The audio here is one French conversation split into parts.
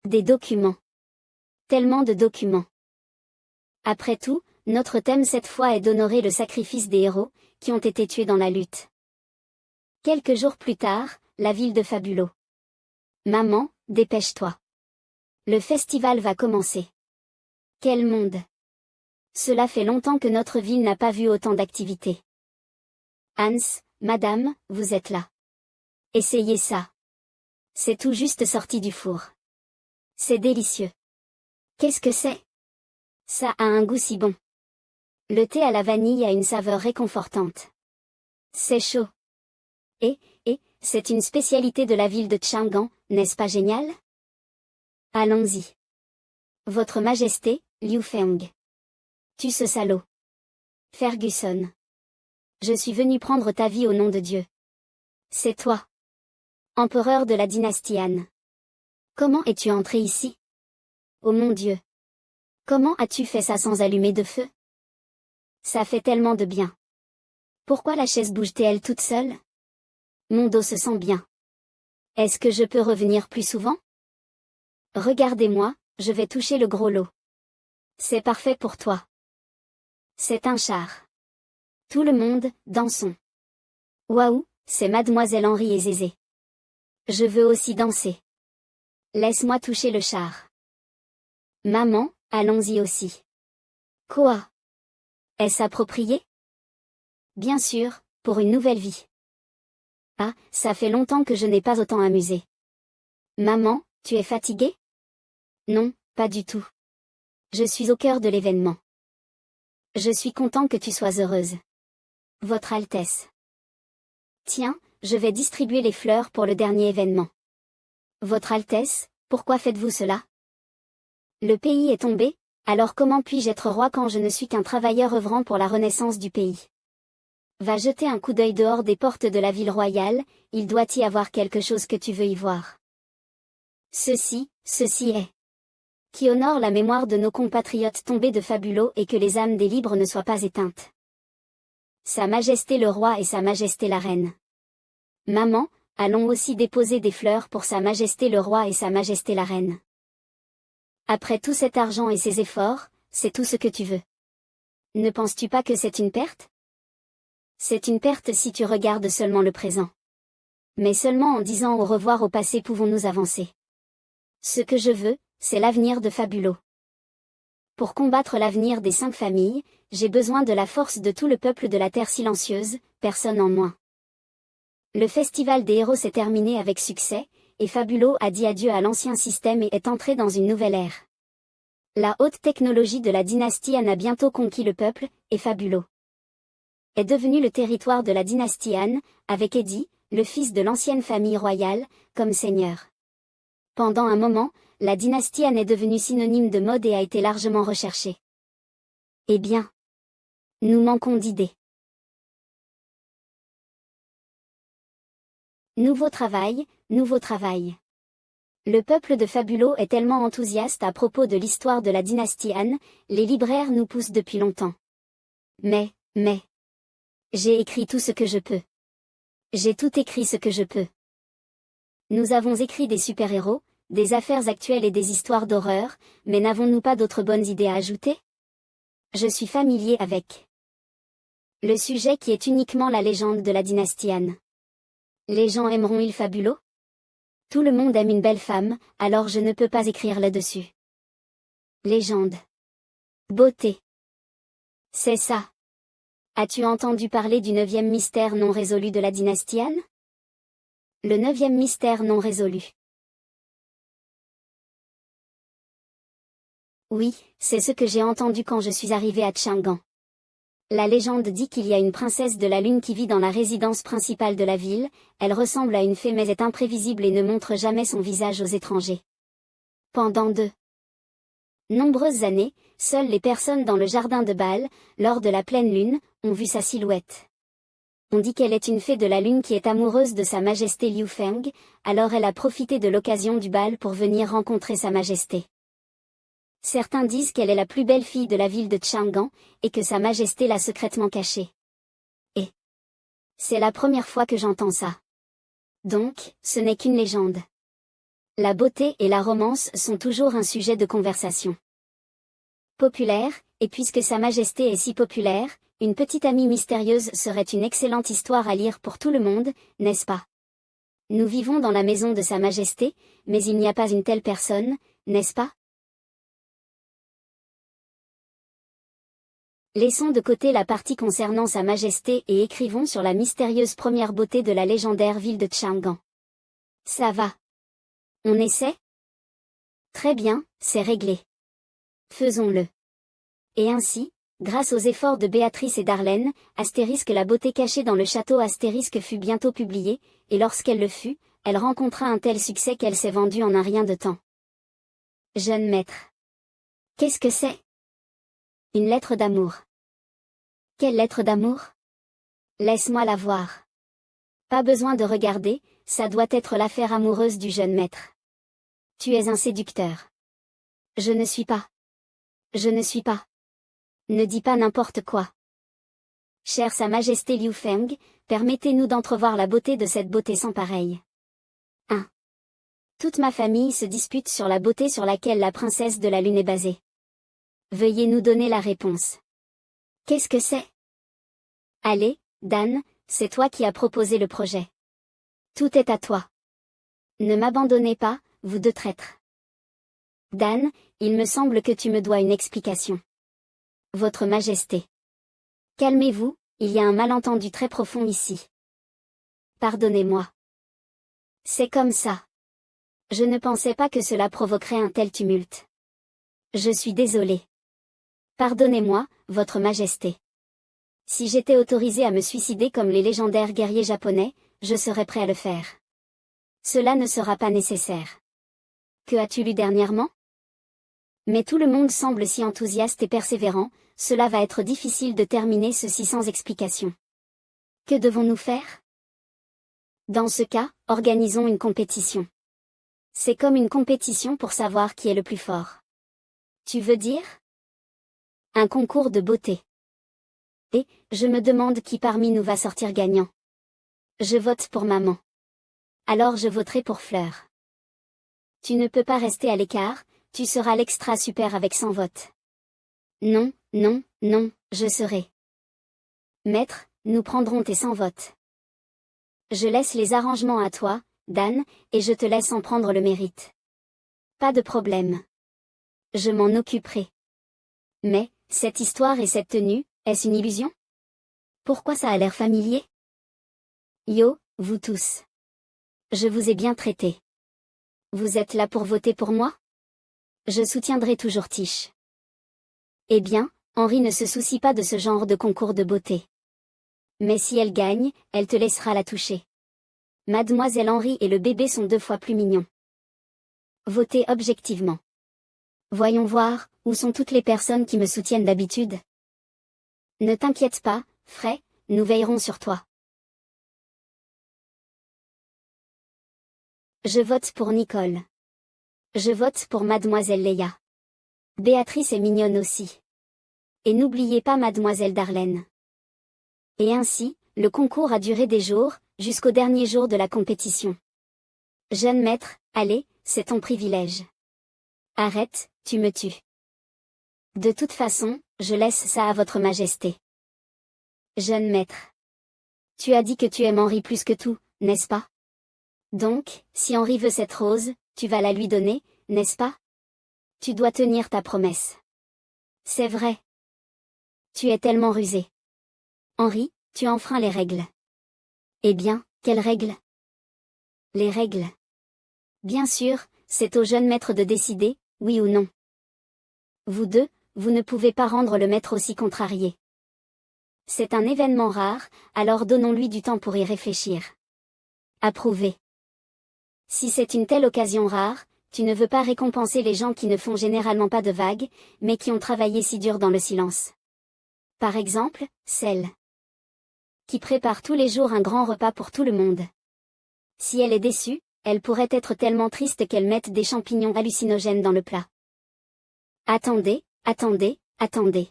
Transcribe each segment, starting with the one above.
Des documents. Tellement de documents. Après tout, notre thème cette fois est d'honorer le sacrifice des héros, qui ont été tués dans la lutte. Quelques jours plus tard, la ville de Fabulo. Maman, dépêche-toi. Le festival va commencer. Quel monde! Cela fait longtemps que notre ville n'a pas vu autant d'activités. Hans, madame, vous êtes là. Essayez ça. C'est tout juste sorti du four. C'est délicieux. Qu'est-ce que c'est? Ça a un goût si bon. Le thé à la vanille a une saveur réconfortante. C'est chaud. Et, c'est une spécialité de la ville de Chang'an, n'est-ce pas génial? Allons-y. Votre Majesté, Liu Feng. Tue ce salaud. Ferguson. Je suis venu prendre ta vie au nom de Dieu. C'est toi. Empereur de la dynastie Han. Comment es-tu entré ici? Oh mon Dieu. Comment as-tu fait ça sans allumer de feu? Ça fait tellement de bien. Pourquoi la chaise bouge-t-elle toute seule? Mon dos se sent bien. Est-ce que je peux revenir plus souvent? Regardez-moi, je vais toucher le gros lot. C'est parfait pour toi. C'est un char. Tout le monde, dansons. Waouh, c'est Mademoiselle Henri et Zézé. Je veux aussi danser. Laisse-moi toucher le char. Maman, allons-y aussi. Quoi? Est-ce approprié? Bien sûr, pour une nouvelle vie. Ah, ça fait longtemps que je n'ai pas autant amusé. Maman, tu es fatiguée? Non, pas du tout. Je suis au cœur de l'événement. Je suis content que tu sois heureuse. Votre Altesse. Tiens, je vais distribuer les fleurs pour le dernier événement. Votre Altesse, pourquoi faites-vous cela? Le pays est tombé, alors comment puis-je être roi quand je ne suis qu'un travailleur œuvrant pour la renaissance du pays? Va jeter un coup d'œil dehors des portes de la ville royale, il doit y avoir quelque chose que tu veux y voir. Ceci est. Qui honore la mémoire de nos compatriotes tombés de Fabulo et que les âmes des libres ne soient pas éteintes. Sa Majesté le Roi et Sa Majesté la Reine. Maman, allons aussi déposer des fleurs pour Sa Majesté le Roi et Sa Majesté la Reine. Après tout cet argent et ces efforts, c'est tout ce que tu veux. Ne penses-tu pas que c'est une perte? C'est une perte si tu regardes seulement le présent. Mais seulement en disant au revoir au passé pouvons-nous avancer. Ce que je veux, c'est l'avenir de Fabulo. Pour combattre l'avenir des 5 familles, j'ai besoin de la force de tout le peuple de la Terre silencieuse, personne en moins. Le festival des héros s'est terminé avec succès, et Fabulo a dit adieu à l'ancien système et est entré dans une nouvelle ère. La haute technologie de la dynastie Han a bientôt conquis le peuple, et Fabulo est devenu le territoire de la dynastie Han, avec Eddie, le fils de l'ancienne famille royale, comme seigneur. Pendant un moment, la dynastie Han est devenue synonyme de mode et a été largement recherchée. Eh bien, nous manquons d'idées. Nouveau travail, nouveau travail. Le peuple de Fabulo est tellement enthousiaste à propos de l'histoire de la dynastie Han, les libraires nous poussent depuis longtemps. Mais, j'ai écrit tout ce que je peux. J'ai tout écrit ce que je peux. Nous avons écrit des super-héros, des affaires actuelles et des histoires d'horreur, mais n'avons-nous pas d'autres bonnes idées à ajouter? Je suis familier avec le sujet qui est uniquement la légende de la dynastie Han. Les gens aimeront-ils Fabulo? Tout le monde aime une belle femme, alors je ne peux pas écrire là-dessus. Légende. Beauté. C'est ça. As-tu entendu parler du 9e mystère non résolu de la dynastie Han? Le 9e mystère non résolu. Oui, c'est ce que j'ai entendu quand je suis arrivé à Chang'an. La légende dit qu'il y a une princesse de la lune qui vit dans la résidence principale de la ville, elle ressemble à une fée mais est imprévisible et ne montre jamais son visage aux étrangers. Pendant de nombreuses années, seules les personnes dans le jardin de bal, lors de la pleine lune, ont vu sa silhouette. On dit qu'elle est une fée de la lune qui est amoureuse de Sa Majesté Liu Feng, alors elle a profité de l'occasion du bal pour venir rencontrer Sa Majesté. Certains disent qu'elle est la plus belle fille de la ville de Chang'an, et que Sa Majesté l'a secrètement cachée. Et c'est la première fois que j'entends ça. Donc, ce n'est qu'une légende. La beauté et la romance sont toujours un sujet de conversation. Populaire, et puisque Sa Majesté est si populaire, une petite amie mystérieuse serait une excellente histoire à lire pour tout le monde, n'est-ce pas? Nous vivons dans la maison de Sa Majesté, mais il n'y a pas une telle personne, n'est-ce pas? Laissons de côté la partie concernant Sa Majesté et écrivons sur la mystérieuse première beauté de la légendaire ville de Chang'an. Ça va. On essaie? Très bien, c'est réglé. Faisons-le. Et ainsi, grâce aux efforts de Béatrice et d'Arlène, Astérisque la beauté cachée dans le château Astérisque fut bientôt publiée, et lorsqu'elle le fut, elle rencontra un tel succès qu'elle s'est vendue en un rien de temps. Jeune maître. Qu'est-ce que c'est? Une lettre d'amour. Quelle lettre d'amour? Laisse-moi la voir. Pas besoin de regarder, ça doit être l'affaire amoureuse du jeune maître. Tu es un séducteur. Je ne suis pas. Je ne suis pas. Ne dis pas n'importe quoi. Chère Sa Majesté Liu Feng, permettez-nous d'entrevoir la beauté de cette beauté sans pareille. 1. Toute ma famille se dispute sur la beauté sur laquelle la princesse de la lune est basée. Veuillez nous donner la réponse. Qu'est-ce que c'est? Allez, Dan, c'est toi qui as proposé le projet. Tout est à toi. Ne m'abandonnez pas, vous deux traîtres. Dan, il me semble que tu me dois une explication. Votre Majesté. Calmez-vous, il y a un malentendu très profond ici. Pardonnez-moi. C'est comme ça. Je ne pensais pas que cela provoquerait un tel tumulte. Je suis désolé. Pardonnez-moi, Votre Majesté. Si j'étais autorisé à me suicider comme les légendaires guerriers japonais, je serais prêt à le faire. Cela ne sera pas nécessaire. Que as-tu lu dernièrement? Mais tout le monde semble si enthousiaste et persévérant, cela va être difficile de terminer ceci sans explication. Que devons-nous faire? Dans ce cas, organisons une compétition. C'est comme une compétition pour savoir qui est le plus fort. Tu veux dire? Un concours de beauté. Et, je me demande qui parmi nous va sortir gagnant. Je vote pour maman. Alors je voterai pour Fleur. Tu ne peux pas rester à l'écart, tu seras l'extra super avec 100 votes. Non, non, non, je serai. Maître, nous prendrons tes 100 votes. Je laisse les arrangements à toi, Dan, et je te laisse en prendre le mérite. Pas de problème. Je m'en occuperai. Mais, cette histoire et cette tenue, est-ce une illusion? Pourquoi ça a l'air familier? Yo, vous tous. Je vous ai bien traité. Vous êtes là pour voter pour moi? Je soutiendrai toujours Tish. Eh bien, Henri ne se soucie pas de ce genre de concours de beauté. Mais si elle gagne, elle te laissera la toucher. Mademoiselle Henri et le bébé sont 2 fois plus mignons. Votez objectivement. Voyons voir, où sont toutes les personnes qui me soutiennent d'habitude? Ne t'inquiète pas, Frey, nous veillerons sur toi. Je vote pour Nicole. Je vote pour Mademoiselle Leia. Béatrice est mignonne aussi. Et n'oubliez pas Mademoiselle Darlène. Et ainsi, le concours a duré des jours, jusqu'au dernier jour de la compétition. Jeune maître, allez, c'est ton privilège. Arrête, tu me tues. De toute façon, je laisse ça à Votre Majesté. Jeune maître. Tu as dit que tu aimes Henri plus que tout, n'est-ce pas? Donc, si Henri veut cette rose, tu vas la lui donner, n'est-ce pas? Tu dois tenir ta promesse. C'est vrai. Tu es tellement rusé. Henri, tu enfreins les règles. Eh bien, quelles règles? Les règles. Bien sûr, c'est au jeune maître de décider, oui ou non. Vous deux, vous ne pouvez pas rendre le maître aussi contrarié. C'est un événement rare, alors donnons-lui du temps pour y réfléchir. Approuvé. Si c'est une telle occasion rare, tu ne veux pas récompenser les gens qui ne font généralement pas de vagues, mais qui ont travaillé si dur dans le silence. Par exemple, celle qui prépare tous les jours un grand repas pour tout le monde. Si elle est déçue, elle pourrait être tellement triste qu'elle mette des champignons hallucinogènes dans le plat. Attendez, attendez, attendez.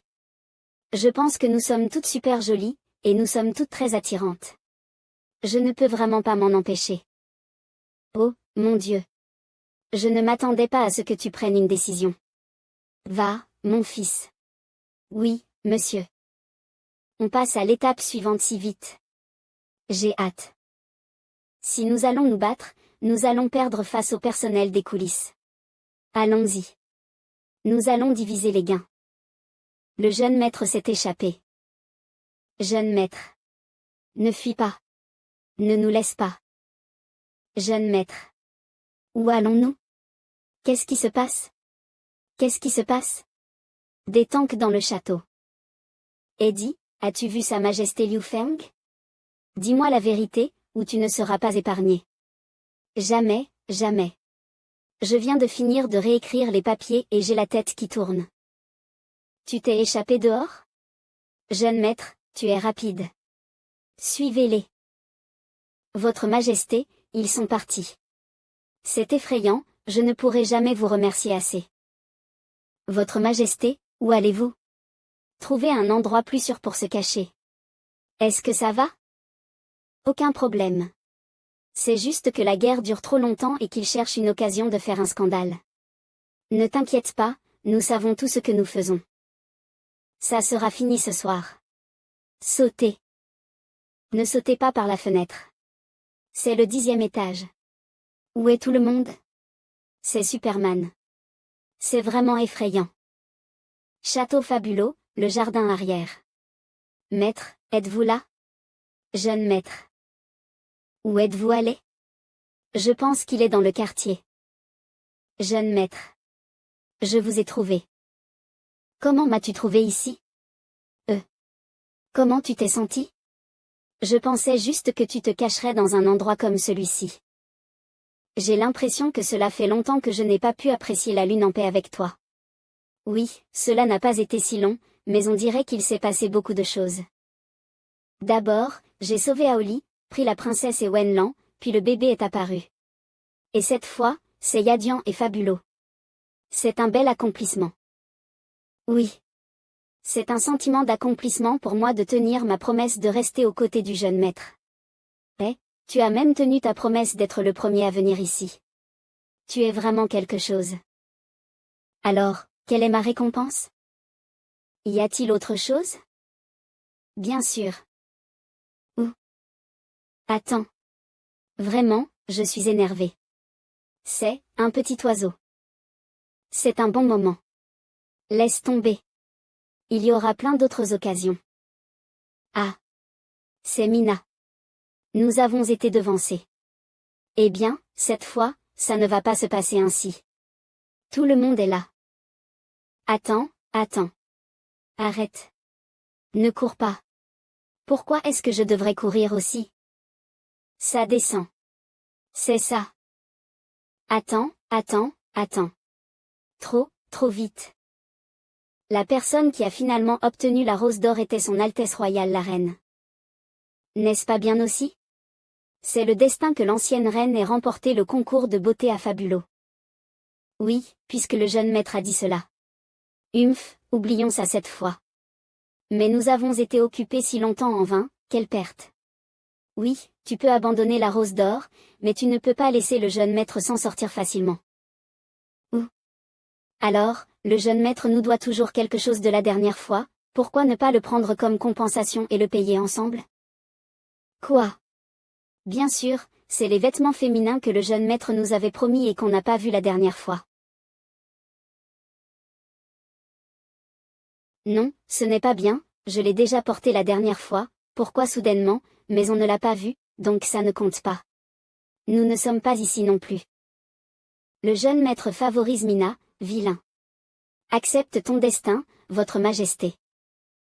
Je pense que nous sommes toutes super jolies, et nous sommes toutes très attirantes. Je ne peux vraiment pas m'en empêcher. Oh, mon Dieu. Je ne m'attendais pas à ce que tu prennes une décision. Va, mon fils. Oui, monsieur. On passe à l'étape suivante si vite. J'ai hâte. Si nous allons nous battre, nous allons perdre face au personnel des coulisses. Allons-y. Nous allons diviser les gains. Le jeune maître s'est échappé. Jeune maître. Ne fuis pas. Ne nous laisse pas. Jeune maître. Où allons-nous? Qu'est-ce qui se passe? Qu'est-ce qui se passe? Des tanks dans le château. Eddie, as-tu vu Sa Majesté Liu Feng? Dis-moi la vérité, ou tu ne seras pas épargné. Jamais, jamais. Je viens de finir de réécrire les papiers et j'ai la tête qui tourne. Tu t'es échappé dehors? Jeune maître, tu es rapide. Suivez-les. Votre Majesté, ils sont partis. C'est effrayant, je ne pourrai jamais vous remercier assez. Votre Majesté, où allez-vous? Trouvez un endroit plus sûr pour se cacher. Est-ce que ça va? Aucun problème. C'est juste que la guerre dure trop longtemps et qu'ils cherchent une occasion de faire un scandale. Ne t'inquiète pas, nous savons tout ce que nous faisons. Ça sera fini ce soir. Sautez. Ne sautez pas par la fenêtre. C'est le 10e étage. Où est tout le monde? C'est Superman. C'est vraiment effrayant. Château Fabulo, le jardin arrière. Maître, êtes-vous là? Jeune maître. Où êtes-vous allé? Je pense qu'il est dans le quartier. Jeune maître. Je vous ai trouvé. Comment m'as-tu trouvé ici? Comment tu t'es senti? Je pensais juste que tu te cacherais dans un endroit comme celui-ci. J'ai l'impression que cela fait longtemps que je n'ai pas pu apprécier la lune en paix avec toi. Oui, cela n'a pas été si long, mais on dirait qu'il s'est passé beaucoup de choses. D'abord, j'ai sauvé Aoli, pris la princesse et Wenlan, puis le bébé est apparu. Et cette fois, c'est Yadian et Fabulo. C'est un bel accomplissement. Oui. C'est un sentiment d'accomplissement pour moi de tenir ma promesse de rester aux côtés du jeune maître. Eh, tu as même tenu ta promesse d'être le premier à venir ici. Tu es vraiment quelque chose. Alors, quelle est ma récompense? Y a-t-il autre chose? Bien sûr. Où? Attends. Vraiment, je suis énervé. C'est un petit oiseau. C'est un bon moment. Laisse tomber. Il y aura plein d'autres occasions. Ah. C'est Mina. Nous avons été devancés. Eh bien, cette fois, ça ne va pas se passer ainsi. Tout le monde est là. Attends. Arrête. Ne cours pas. Pourquoi est-ce que je devrais courir aussi? Ça descend. C'est ça. Attends. Trop vite. La personne qui a finalement obtenu la rose d'or était son Altesse royale la reine. N'est-ce pas bien aussi? C'est le destin que l'ancienne reine ait remporté le concours de beauté à Fabulo. Oui, puisque le jeune maître a dit cela. Oublions ça cette fois. Mais nous avons été occupés si longtemps en vain, quelle perte. Oui, tu peux abandonner la rose d'or, mais tu ne peux pas laisser le jeune maître s'en sortir facilement. Où? Alors, le jeune maître nous doit toujours quelque chose de la dernière fois, pourquoi ne pas le prendre comme compensation et le payer ensemble? Quoi? Bien sûr, c'est les vêtements féminins que le jeune maître nous avait promis et qu'on n'a pas vu la dernière fois. Non, ce n'est pas bien, je l'ai déjà porté la dernière fois, pourquoi soudainement, mais on ne l'a pas vu, donc ça ne compte pas. Nous ne sommes pas ici non plus. Le jeune maître favorise Mina, vilain. Accepte ton destin, votre majesté.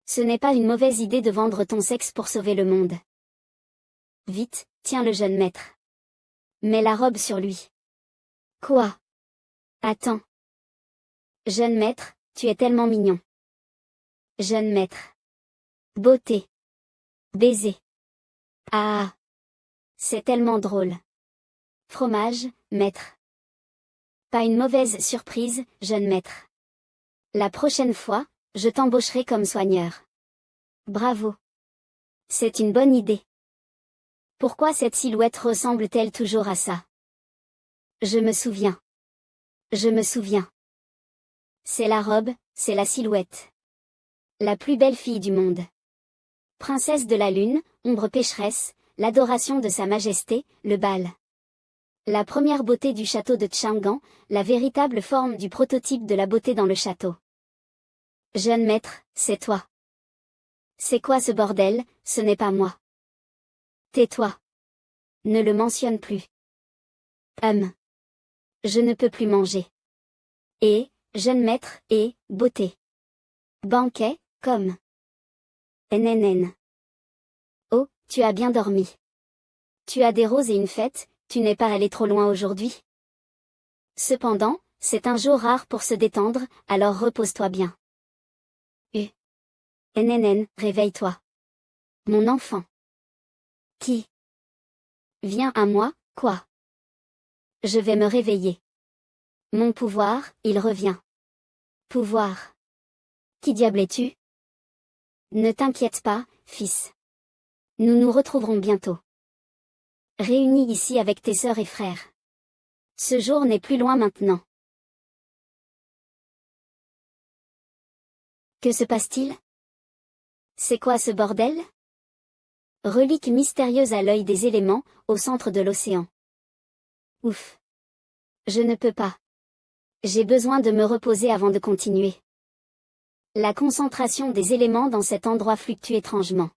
Ce n'est pas une mauvaise idée de vendre ton sexe pour sauver le monde. Vite, tiens le jeune maître. Mets la robe sur lui. Quoi? Attends. Jeune maître, tu es tellement mignon. Jeune maître. Beauté. Baiser. Ah. C'est tellement drôle. Fromage, maître. Pas une mauvaise surprise, jeune maître. La prochaine fois, je t'embaucherai comme soigneur. Bravo. C'est une bonne idée. Pourquoi cette silhouette ressemble-t-elle toujours à ça? Je me souviens. Je me souviens. C'est la robe, c'est la silhouette. La plus belle fille du monde. Princesse de la lune, ombre pécheresse, l'adoration de sa majesté, le bal. La première beauté du château de Chang'an, la véritable forme du prototype de la beauté dans le château. Jeune maître, c'est toi. C'est quoi ce bordel, ce n'est pas moi. Tais-toi. Ne le mentionne plus. Je ne peux plus manger. Et, jeune maître, et, beauté. Banquet, comme. NNN. Oh, tu as bien dormi. Tu as des roses et une fête, tu n'es pas allé trop loin aujourd'hui. Cependant, c'est un jour rare pour se détendre, alors repose-toi bien. NNN, réveille-toi. Mon enfant. Qui? Viens à moi, quoi? Je vais me réveiller. Mon pouvoir, il revient. Pouvoir. Qui diable es-tu? Ne t'inquiète pas, fils. Nous nous retrouverons bientôt. Réunis ici avec tes sœurs et frères. Ce jour n'est plus loin maintenant. Que se passe-t-il? C'est quoi ce bordel? Relique mystérieuse à l'œil des éléments, au centre de l'océan. Ouf. Je ne peux pas. J'ai besoin de me reposer avant de continuer. La concentration des éléments dans cet endroit fluctue étrangement.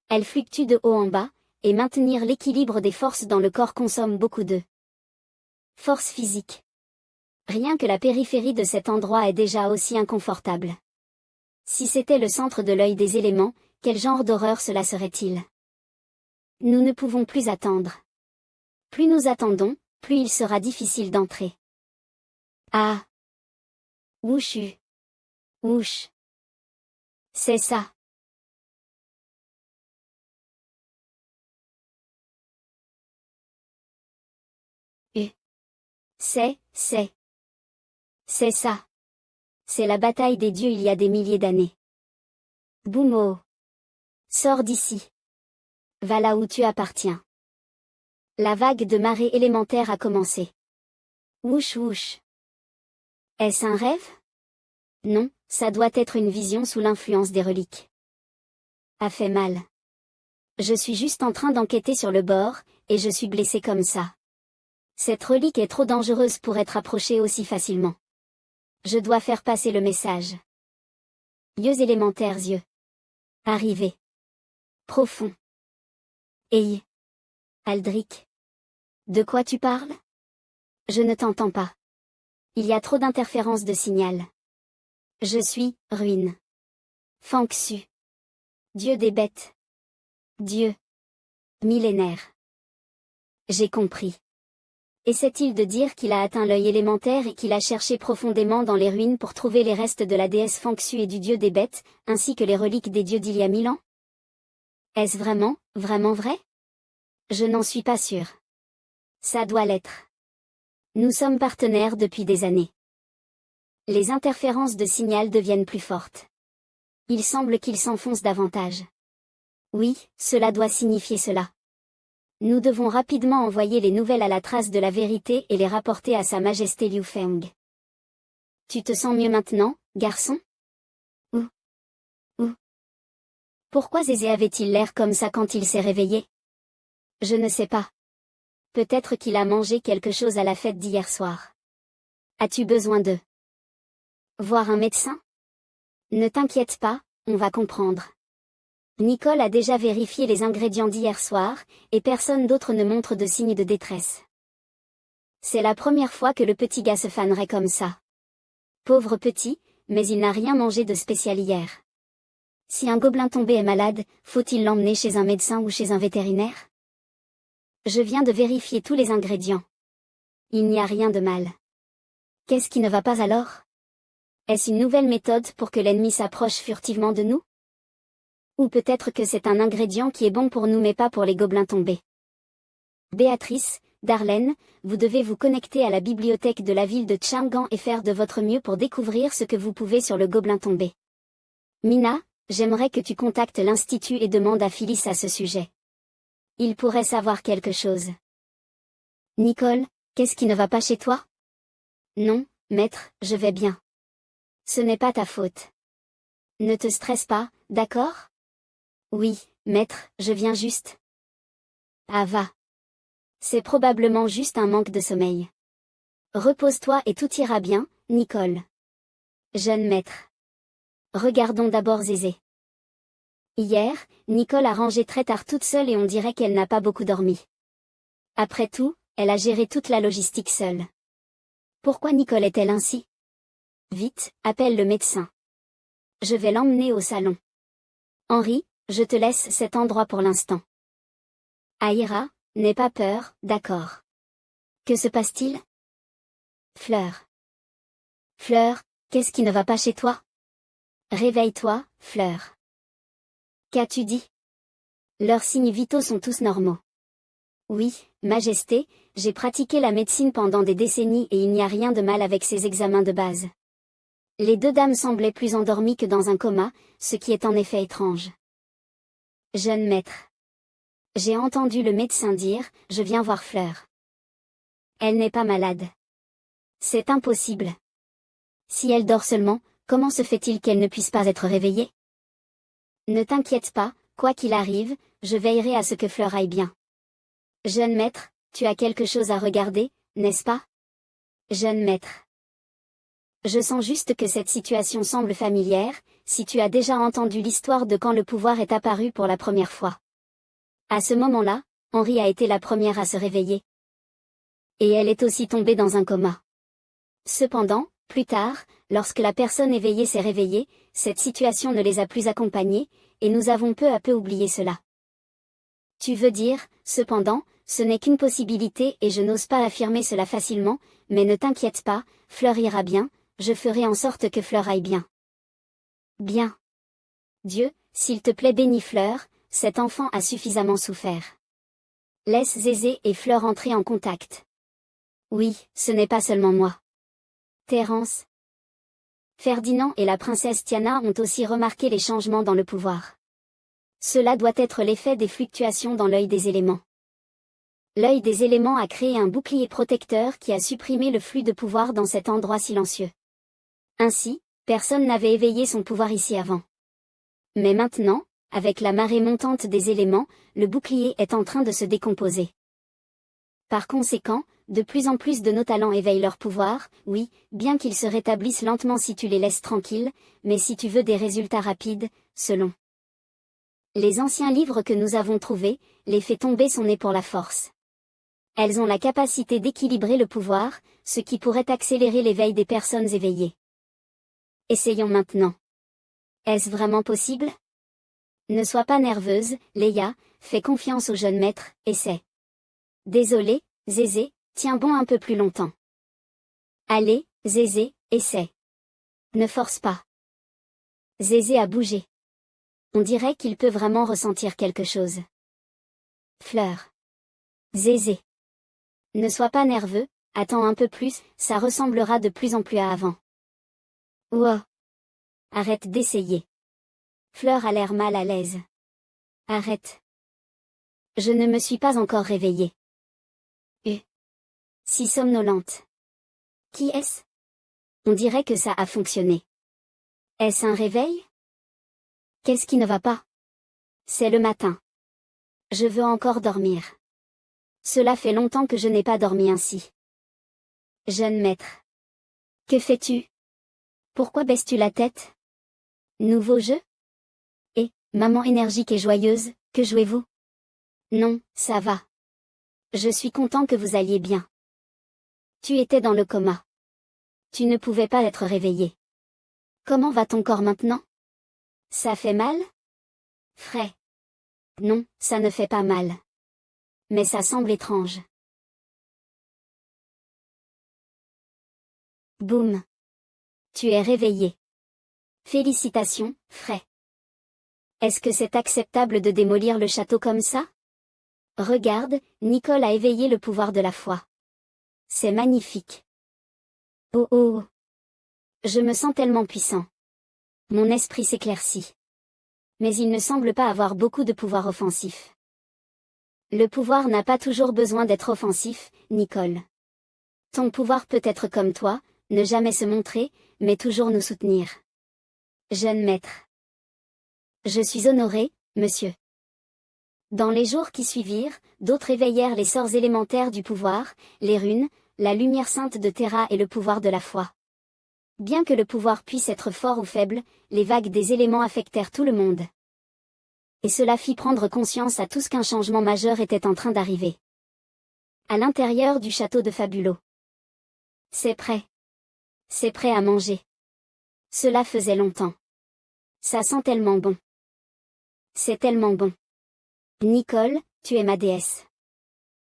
Elle fluctue de haut en bas, et maintenir l'équilibre des forces dans le corps consomme beaucoup de force physique. Rien que la périphérie de cet endroit est déjà aussi inconfortable. Si c'était le centre de l'œil des éléments, quel genre d'horreur cela serait-il? Nous ne pouvons plus attendre. Plus nous attendons, plus il sera difficile d'entrer. Ah! Wushu. Wouch. C'est ça. C'est ça. C'est la bataille des dieux il y a des milliers d'années. Boumo. Sors d'ici. Va là où tu appartiens. La vague de marée élémentaire a commencé. Wouch wouch. Est-ce un rêve? Non, ça doit être une vision sous l'influence des reliques. A fait mal. Je suis juste en train d'enquêter sur le bord, et je suis blessé comme ça. Cette relique est trop dangereuse pour être approchée aussi facilement. Je dois faire passer le message. Yeux élémentaires yeux. Arrivé. Profond. Hey. Aldric. De quoi tu parles? Je ne t'entends pas. Il y a trop d'interférences de signal. Je suis, ruine. Fangxu. Dieu des bêtes. Dieu. Millénaire. J'ai compris. Essaie-t-il de dire qu'il a atteint l'œil élémentaire et qu'il a cherché profondément dans les ruines pour trouver les restes de la déesse Fangxu et du dieu des bêtes, ainsi que les reliques des dieux d'il y a 1000 ans? Est-ce vraiment, vraiment vrai? Je n'en suis pas sûr. Ça doit l'être. Nous sommes partenaires depuis des années. Les interférences de signal deviennent plus fortes. Il semble qu'il s'enfonce davantage. Oui, cela doit signifier cela. Nous devons rapidement envoyer les nouvelles à la trace de la vérité et les rapporter à Sa Majesté Liu Feng. Tu te sens mieux maintenant, garçon? Ou? Pourquoi Zézé avait-il l'air comme ça quand il s'est réveillé? Je ne sais pas. Peut-être qu'il a mangé quelque chose à la fête d'hier soir. As-tu besoin de voir un médecin? Ne t'inquiète pas, on va comprendre. Nicole a déjà vérifié les ingrédients d'hier soir, et personne d'autre ne montre de signes de détresse. C'est la première fois que le petit gars se fanerait comme ça. Pauvre petit, mais il n'a rien mangé de spécial hier. Si un gobelin tombé est malade, faut-il l'emmener chez un médecin ou chez un vétérinaire? Je viens de vérifier tous les ingrédients. Il n'y a rien de mal. Qu'est-ce qui ne va pas alors? Est-ce une nouvelle méthode pour que l'ennemi s'approche furtivement de nous? Ou peut-être que c'est un ingrédient qui est bon pour nous mais pas pour les gobelins tombés. Béatrice, Darlene, vous devez vous connecter à la bibliothèque de la ville de Chang'an et faire de votre mieux pour découvrir ce que vous pouvez sur le gobelin tombé. Mina, j'aimerais que tu contactes l'Institut et demandes à Phyllis à ce sujet. Il pourrait savoir quelque chose. Nicole, qu'est-ce qui ne va pas chez toi? Non, maître, je vais bien. Ce n'est pas ta faute. Ne te stresse pas, d'accord? Oui, maître, je viens juste. Ah va. C'est probablement juste un manque de sommeil. Repose-toi et tout ira bien, Nicole. Jeune maître. Regardons d'abord Zézé. Hier, Nicole a rangé très tard toute seule et on dirait qu'elle n'a pas beaucoup dormi. Après tout, elle a géré toute la logistique seule. Pourquoi Nicole est-elle ainsi? Vite, appelle le médecin. Je vais l'emmener au salon. Henri, je te laisse cet endroit pour l'instant. Aïra, n'aie pas peur, d'accord. Que se passe-t-il? Fleur. Fleur, qu'est-ce qui ne va pas chez toi? Réveille-toi, Fleur. Qu'as-tu dit? Leurs signes vitaux sont tous normaux. Oui, Majesté, j'ai pratiqué la médecine pendant des décennies et il n'y a rien de mal avec ces examens de base. Les deux dames semblaient plus endormies que dans un coma, ce qui est en effet étrange. Jeune maître. J'ai entendu le médecin dire, je viens voir Fleur. Elle n'est pas malade. C'est impossible. Si elle dort seulement, comment se fait-il qu'elle ne puisse pas être réveillée? Ne t'inquiète pas, quoi qu'il arrive, je veillerai à ce que Fleur aille bien. Jeune maître, tu as quelque chose à regarder, n'est-ce pas? Jeune maître. Je sens juste que cette situation semble familière, si tu as déjà entendu l'histoire de quand le pouvoir est apparu pour la première fois. À ce moment-là, Henri a été la première à se réveiller. Et elle est aussi tombée dans un coma. Cependant, plus tard, lorsque la personne éveillée s'est réveillée, cette situation ne les a plus accompagnés, et nous avons peu à peu oublié cela. Tu veux dire, cependant, ce n'est qu'une possibilité et je n'ose pas affirmer cela facilement, mais ne t'inquiète pas, Fleur ira bien, je ferai en sorte que Fleur aille bien. Bien. Dieu, s'il te plaît bénis Fleur, cet enfant a suffisamment souffert. Laisse Zézé et Fleur entrer en contact. Oui, ce n'est pas seulement moi. Terence. Ferdinand et la princesse Tiana ont aussi remarqué les changements dans le pouvoir. Cela doit être l'effet des fluctuations dans l'œil des éléments. L'œil des éléments a créé un bouclier protecteur qui a supprimé le flux de pouvoir dans cet endroit silencieux. Ainsi, personne n'avait éveillé son pouvoir ici avant. Mais maintenant, avec la marée montante des éléments, le bouclier est en train de se décomposer. Par conséquent, de plus en plus de nos talents éveillent leur pouvoir, oui, bien qu'ils se rétablissent lentement si tu les laisses tranquilles, mais si tu veux des résultats rapides, selon les anciens livres que nous avons trouvés, les fées tombées sont nées pour la force. Elles ont la capacité d'équilibrer le pouvoir, ce qui pourrait accélérer l'éveil des personnes éveillées. Essayons maintenant. Est-ce vraiment possible? Ne sois pas nerveuse, Léa, fais confiance au jeune maître, essaie. Désolé, Zézé, tiens bon un peu plus longtemps. Allez, Zézé, essaie. Ne force pas. Zézé a bougé. On dirait qu'il peut vraiment ressentir quelque chose. Fleur. Zézé. Ne sois pas nerveux, attends un peu plus, ça ressemblera de plus en plus à avant. Ouah. Arrête d'essayer. Fleur a l'air mal à l'aise. Arrête. Je ne me suis pas encore réveillée. Si somnolente. Qui est-ce? On dirait que ça a fonctionné. Est-ce un réveil? Qu'est-ce qui ne va pas? C'est le matin. Je veux encore dormir. Cela fait longtemps que je n'ai pas dormi ainsi. Jeune maître. Que fais-tu? Pourquoi baisses-tu la tête? Nouveau jeu? Et, maman énergique et joyeuse, que jouez-vous? Non, ça va. Je suis content que vous alliez bien. Tu étais dans le coma. Tu ne pouvais pas être réveillé. Comment va ton corps maintenant? Ça fait mal? Frais. Non, ça ne fait pas mal. Mais ça semble étrange. Boum. Tu es réveillé. Félicitations, Frais. Est-ce que c'est acceptable de démolir le château comme ça? Regarde, Nicole a éveillé le pouvoir de la foi. C'est magnifique. Oh oh. Je me sens tellement puissant. Mon esprit s'éclaircit. Mais il ne semble pas avoir beaucoup de pouvoir offensif. Le pouvoir n'a pas toujours besoin d'être offensif, Nicole. Ton pouvoir peut être comme toi, ne jamais se montrer, mais toujours nous soutenir. Jeune maître. Je suis honoré, monsieur. Dans les jours qui suivirent, d'autres éveillèrent les sorts élémentaires du pouvoir, les runes, la lumière sainte de Terra et le pouvoir de la foi. Bien que le pouvoir puisse être fort ou faible, les vagues des éléments affectèrent tout le monde. Et cela fit prendre conscience à tous qu'un changement majeur était en train d'arriver. À l'intérieur du château de Fabulo. C'est prêt. C'est prêt à manger. Cela faisait longtemps. Ça sent tellement bon. C'est tellement bon. Nicole, tu es ma déesse.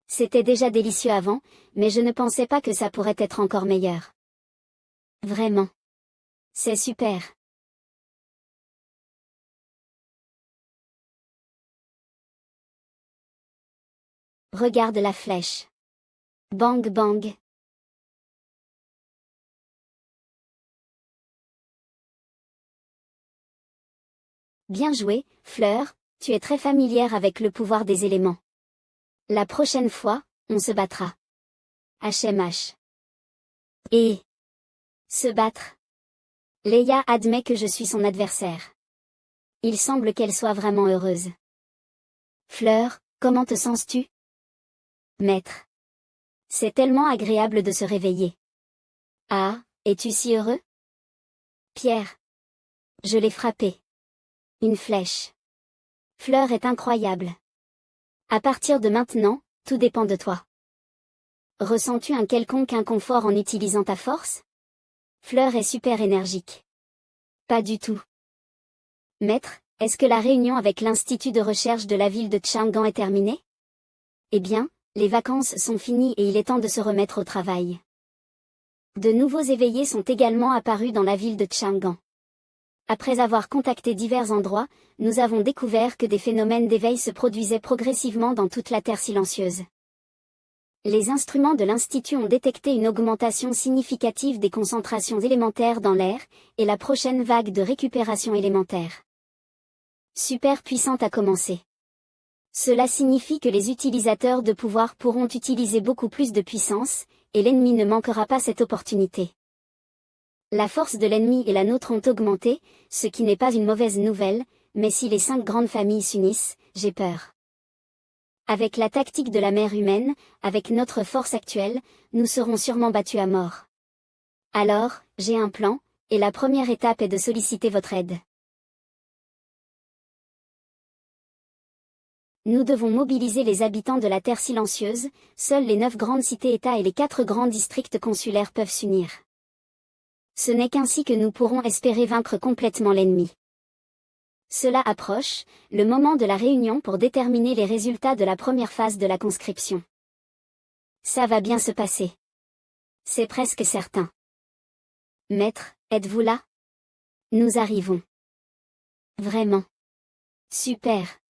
C'était déjà délicieux avant, mais je ne pensais pas que ça pourrait être encore meilleur. Vraiment. C'est super. Regarde la flèche. Bang bang. Bien joué, Fleur, tu es très familière avec le pouvoir des éléments. La prochaine fois, on se battra. HMH. Et se battre. Leia admet que je suis son adversaire. Il semble qu'elle soit vraiment heureuse. Fleur, comment te sens-tu? Maître. C'est tellement agréable de se réveiller. Ah, es-tu si heureux? Pierre. Je l'ai frappé. Une flèche. Fleur est incroyable. À partir de maintenant, tout dépend de toi. Ressens-tu un quelconque inconfort en utilisant ta force? Fleur est super énergique. Pas du tout. Maître, est-ce que la réunion avec l'Institut de recherche de la ville de Chang'an est terminée? Eh bien, les vacances sont finies et il est temps de se remettre au travail. De nouveaux éveillés sont également apparus dans la ville de Chang'an. Après avoir contacté divers endroits, nous avons découvert que des phénomènes d'éveil se produisaient progressivement dans toute la Terre silencieuse. Les instruments de l'Institut ont détecté une augmentation significative des concentrations élémentaires dans l'air, et la prochaine vague de récupération élémentaire super puissante a commencé. Cela signifie que les utilisateurs de pouvoir pourront utiliser beaucoup plus de puissance, et l'ennemi ne manquera pas cette opportunité. La force de l'ennemi et la nôtre ont augmenté, ce qui n'est pas une mauvaise nouvelle, mais si les 5 grandes familles s'unissent, j'ai peur. Avec la tactique de la mer humaine, avec notre force actuelle, nous serons sûrement battus à mort. Alors, j'ai un plan, et la première étape est de solliciter votre aide. Nous devons mobiliser les habitants de la Terre silencieuse, seules les 9 grandes cités-États et les 4 grands districts consulaires peuvent s'unir. Ce n'est qu'ainsi que nous pourrons espérer vaincre complètement l'ennemi. Cela approche, le moment de la réunion pour déterminer les résultats de la première phase de la conscription. Ça va bien se passer. C'est presque certain. Maître, êtes-vous là? Nous arrivons. Vraiment. Super.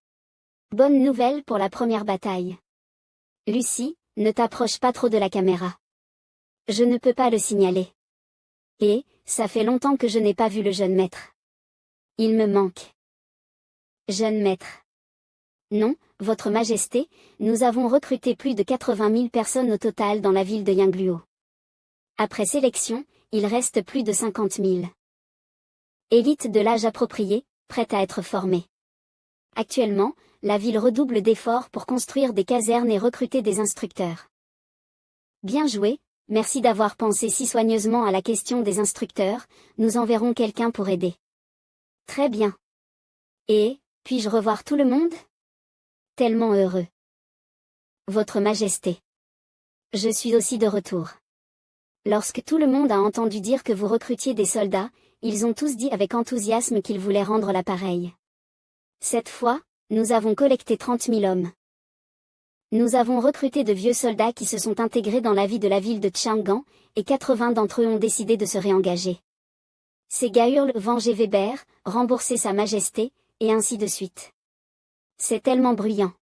Bonne nouvelle pour la première bataille. Lucie, ne t'approche pas trop de la caméra. Je ne peux pas le signaler. Et, ça fait longtemps que je n'ai pas vu le jeune maître. Il me manque. Jeune maître. Non, Votre Majesté, nous avons recruté plus de 80 000 personnes au total dans la ville de Yingluo. Après sélection, il reste plus de 50 000. Élite de l'âge approprié, prête à être formée. Actuellement, la ville redouble d'efforts pour construire des casernes et recruter des instructeurs. Bien joué, merci d'avoir pensé si soigneusement à la question des instructeurs, nous enverrons quelqu'un pour aider. Très bien. Et, puis-je revoir tout le monde? Tellement heureux. Votre Majesté. Je suis aussi de retour. Lorsque tout le monde a entendu dire que vous recrutiez des soldats, ils ont tous dit avec enthousiasme qu'ils voulaient rendre l'appareil. Cette fois, nous avons collecté 30 000 hommes. Nous avons recruté de vieux soldats qui se sont intégrés dans la vie de la ville de Chang'an, et 80 d'entre eux ont décidé de se réengager. Ces gars hurlent venger Weber, rembourser Sa Majesté, et ainsi de suite. C'est tellement bruyant.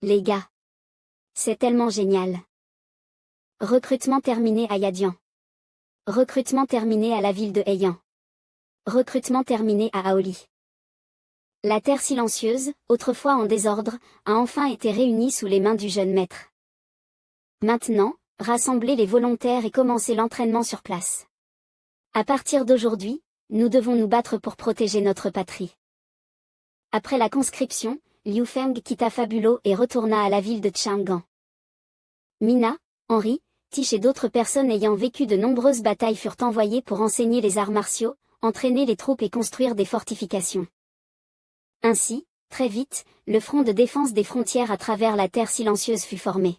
Les gars. C'est tellement génial. Recrutement terminé à Yadian. Recrutement terminé à la ville de Heian. Recrutement terminé à Aoli. La Terre silencieuse, autrefois en désordre, a enfin été réunie sous les mains du jeune maître. Maintenant, Rassemblez les volontaires et commencez l'entraînement sur place. À partir d'aujourd'hui, nous devons nous battre pour protéger notre patrie. Après la conscription, Liu Feng quitta Fabulo et retourna à la ville de Chang'an. Mina, Henri, Tish et d'autres personnes ayant vécu de nombreuses batailles furent envoyées pour enseigner les arts martiaux, entraîner les troupes et construire des fortifications. Ainsi, très vite, le front de défense des frontières à travers la terre silencieuse fut formé.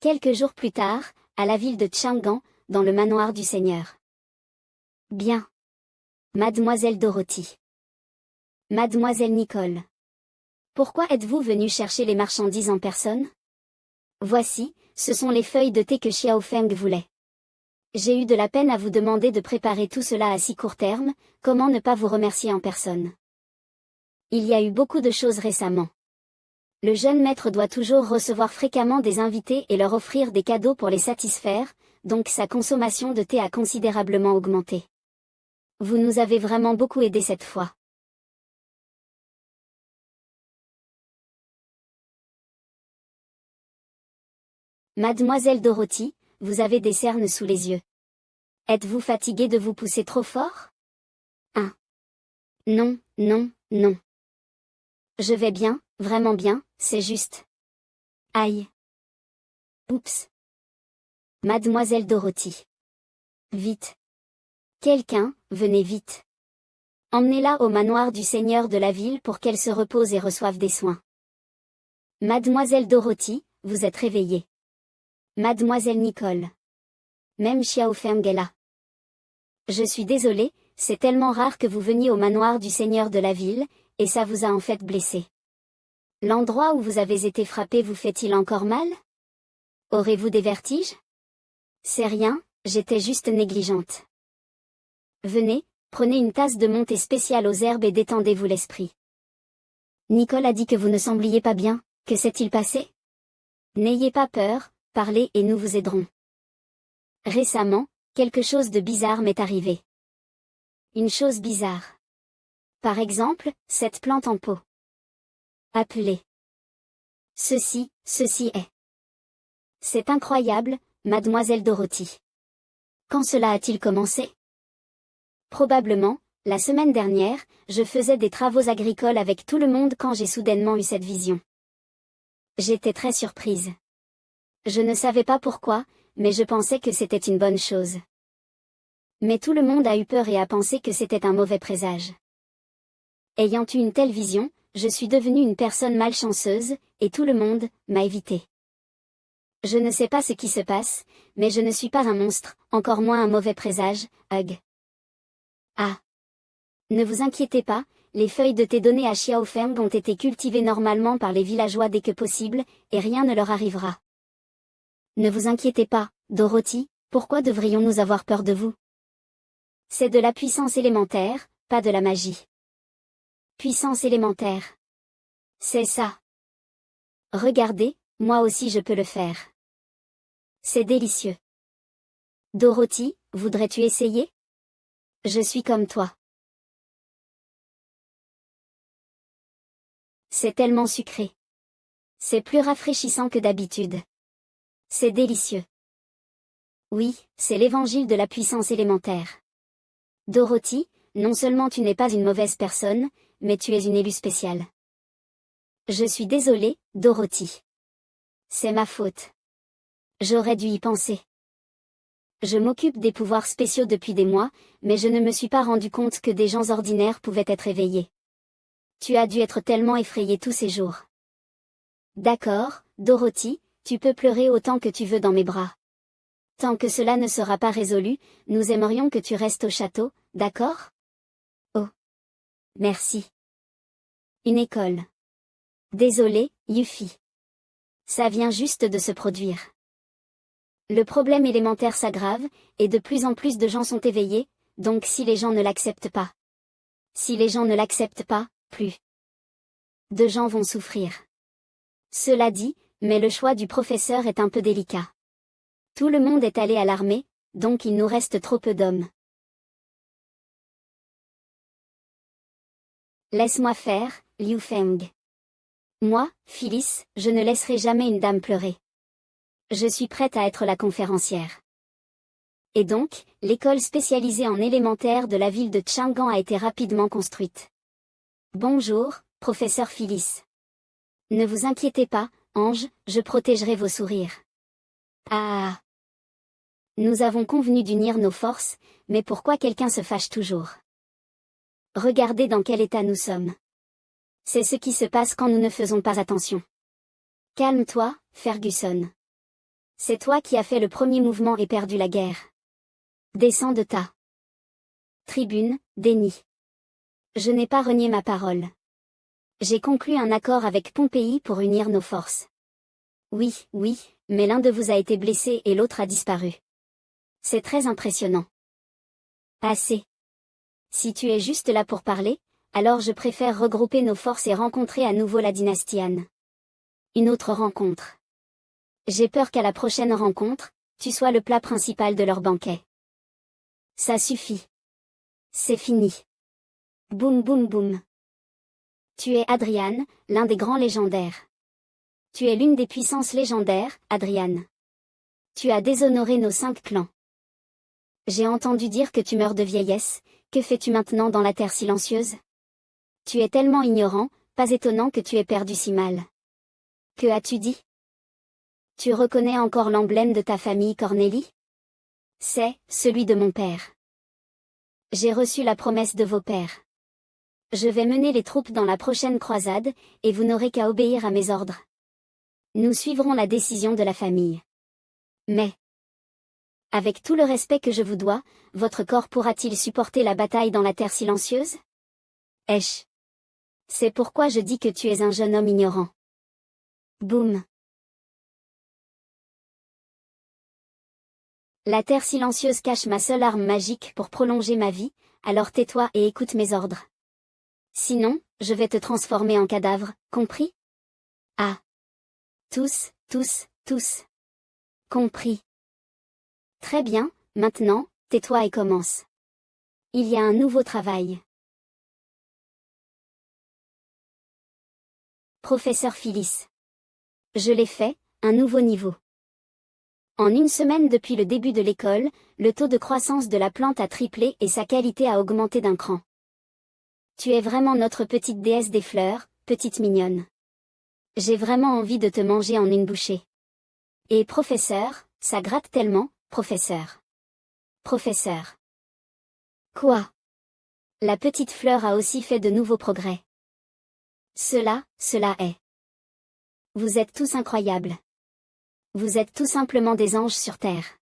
Quelques jours plus tard, à la ville de Chang'an, dans le manoir du Seigneur. Bien. Mademoiselle Dorothy. Mademoiselle Nicole. Pourquoi êtes-vous venue chercher les marchandises en personne? Voici, ce sont les feuilles de thé que Xiao Feng voulait. J'ai eu de la peine à vous demander de préparer tout cela à si court terme, comment ne pas vous remercier en personne? Il y a eu beaucoup de choses récemment. Le jeune maître doit toujours recevoir fréquemment des invités et leur offrir des cadeaux pour les satisfaire, donc sa consommation de thé a considérablement augmenté. Vous nous avez vraiment beaucoup aidé cette fois. Mademoiselle Dorothy, vous avez des cernes sous les yeux. Êtes-vous fatiguée de vous pousser trop fort? Non, non, non. Je vais bien, vraiment bien, c'est juste. Aïe. Oups. Mademoiselle Dorothy. Vite. Quelqu'un, venez vite. Emmenez-la au manoir du seigneur de la ville pour qu'elle se repose et reçoive des soins. Mademoiselle Dorothy, vous êtes réveillée. Mademoiselle Nicole. Même Xiao Feng est là. Je suis désolée, c'est tellement rare que vous veniez au manoir du seigneur de la ville, et ça vous a en fait blessé. L'endroit où vous avez été frappé vous fait-il encore mal? Aurez-vous des vertiges? C'est rien, j'étais juste négligente. Venez, prenez une tasse de montée spéciale aux herbes et détendez-vous l'esprit. Nicole a dit que vous ne sembliez pas bien, que s'est-il passé? N'ayez pas peur, parlez et nous vous aiderons. Récemment, quelque chose de bizarre m'est arrivé. Une chose bizarre. Par exemple, cette plante en pot. Appelez. Ceci est. C'est incroyable, mademoiselle Dorothy. Quand cela a-t-il commencé? Probablement, la semaine dernière, je faisais des travaux agricoles avec tout le monde quand j'ai soudainement eu cette vision. J'étais très surprise. Je ne savais pas pourquoi, mais je pensais que c'était une bonne chose. Mais tout le monde a eu peur et a pensé que c'était un mauvais présage. Ayant eu une telle vision, je suis devenue une personne malchanceuse, et tout le monde m'a évité. Je ne sais pas ce qui se passe, mais je ne suis pas un monstre, encore moins un mauvais présage, Hug. Ah. Ne vous inquiétez pas, les feuilles de thé données à Xiao Feng ont été cultivées normalement par les villageois dès que possible, et rien ne leur arrivera. Ne vous inquiétez pas, Dorothy, pourquoi devrions-nous avoir peur de vous? C'est de la puissance élémentaire, pas de la magie. Puissance élémentaire. C'est ça. Regardez, moi aussi je peux le faire. C'est délicieux. Dorothy, voudrais-tu essayer? Je suis comme toi. C'est tellement sucré. C'est plus rafraîchissant que d'habitude. C'est délicieux. Oui, c'est l'évangile de la puissance élémentaire. Dorothy, non seulement tu n'es pas une mauvaise personne, mais tu es une élue spéciale. Je suis désolée, Dorothy. C'est ma faute. J'aurais dû y penser. Je m'occupe des pouvoirs spéciaux depuis des mois, mais je ne me suis pas rendu compte que des gens ordinaires pouvaient être éveillés. Tu as dû être tellement effrayée tous ces jours. D'accord, Dorothy, tu peux pleurer autant que tu veux dans mes bras. Tant que cela ne sera pas résolu, nous aimerions que tu restes au château, d'accord? Oh. Merci. Une école. Désolé, Yuffie. Ça vient juste de se produire. Le problème élémentaire s'aggrave, et de plus en plus de gens sont éveillés, donc si les gens ne l'acceptent pas. Si les gens ne l'acceptent pas, plus de gens vont souffrir. Cela dit, mais le choix du professeur est un peu délicat. Tout le monde est allé à l'armée, donc il nous reste trop peu d'hommes. Laisse-moi faire, Liu Feng. Moi, Phyllis, je ne laisserai jamais une dame pleurer. Je suis prête à être la conférencière. Et donc, l'école spécialisée en élémentaire de la ville de Chang'an a été rapidement construite. Bonjour, professeur Phyllis. Ne vous inquiétez pas, Ange, je protégerai vos sourires. Ah. Nous avons convenu d'unir nos forces, mais pourquoi quelqu'un se fâche toujours? Regardez dans quel état nous sommes. C'est ce qui se passe quand nous ne faisons pas attention. Calme-toi, Ferguson. C'est toi qui as fait le premier mouvement et perdu la guerre. Descends de ta tribune, déni. Je n'ai pas renié ma parole. J'ai conclu un accord avec Pompéi pour unir nos forces. Oui, mais l'un de vous a été blessé et l'autre a disparu. C'est très impressionnant. Assez. Si tu es juste là pour parler, alors je préfère regrouper nos forces et rencontrer à nouveau la dynastie Han. Une autre rencontre. J'ai peur qu'à la prochaine rencontre, tu sois le plat principal de leur banquet. Ça suffit. C'est fini. Boum boum boum. Tu es Adrian, l'un des grands légendaires. Tu es l'une des puissances légendaires, Adrian. Tu as déshonoré nos 5 clans. J'ai entendu dire que tu meurs de vieillesse, que fais-tu maintenant dans la terre silencieuse? Tu es tellement ignorant, pas étonnant que tu aies perdu si mal. Que as-tu dit? Tu reconnais encore l'emblème de ta famille Cornélie? C'est celui de mon père. J'ai reçu la promesse de vos pères. Je vais mener les troupes dans la prochaine croisade, et vous n'aurez qu'à obéir à mes ordres. Nous suivrons la décision de la famille. Mais, avec tout le respect que je vous dois, votre corps pourra-t-il supporter la bataille dans la terre silencieuse? Esh. C'est pourquoi je dis que tu es un jeune homme ignorant. Boum. La terre silencieuse cache ma seule arme magique pour prolonger ma vie, alors tais-toi et écoute mes ordres. Sinon, je vais te transformer en cadavre, compris? Ah. Tous. Compris. Très bien, maintenant, tais-toi et commence. Il y a un nouveau travail. Professeur Phyllis. Je l'ai fait, un nouveau niveau. En une semaine depuis le début de l'école, le taux de croissance de la plante a triplé et sa qualité a augmenté d'un cran. Tu es vraiment notre petite déesse des fleurs, petite mignonne. J'ai vraiment envie de te manger en une bouchée. Et professeur, ça gratte tellement, professeur. Professeur. Quoi? La petite fleur a aussi fait de nouveaux progrès. Cela est. Vous êtes tous incroyables. Vous êtes tout simplement des anges sur terre.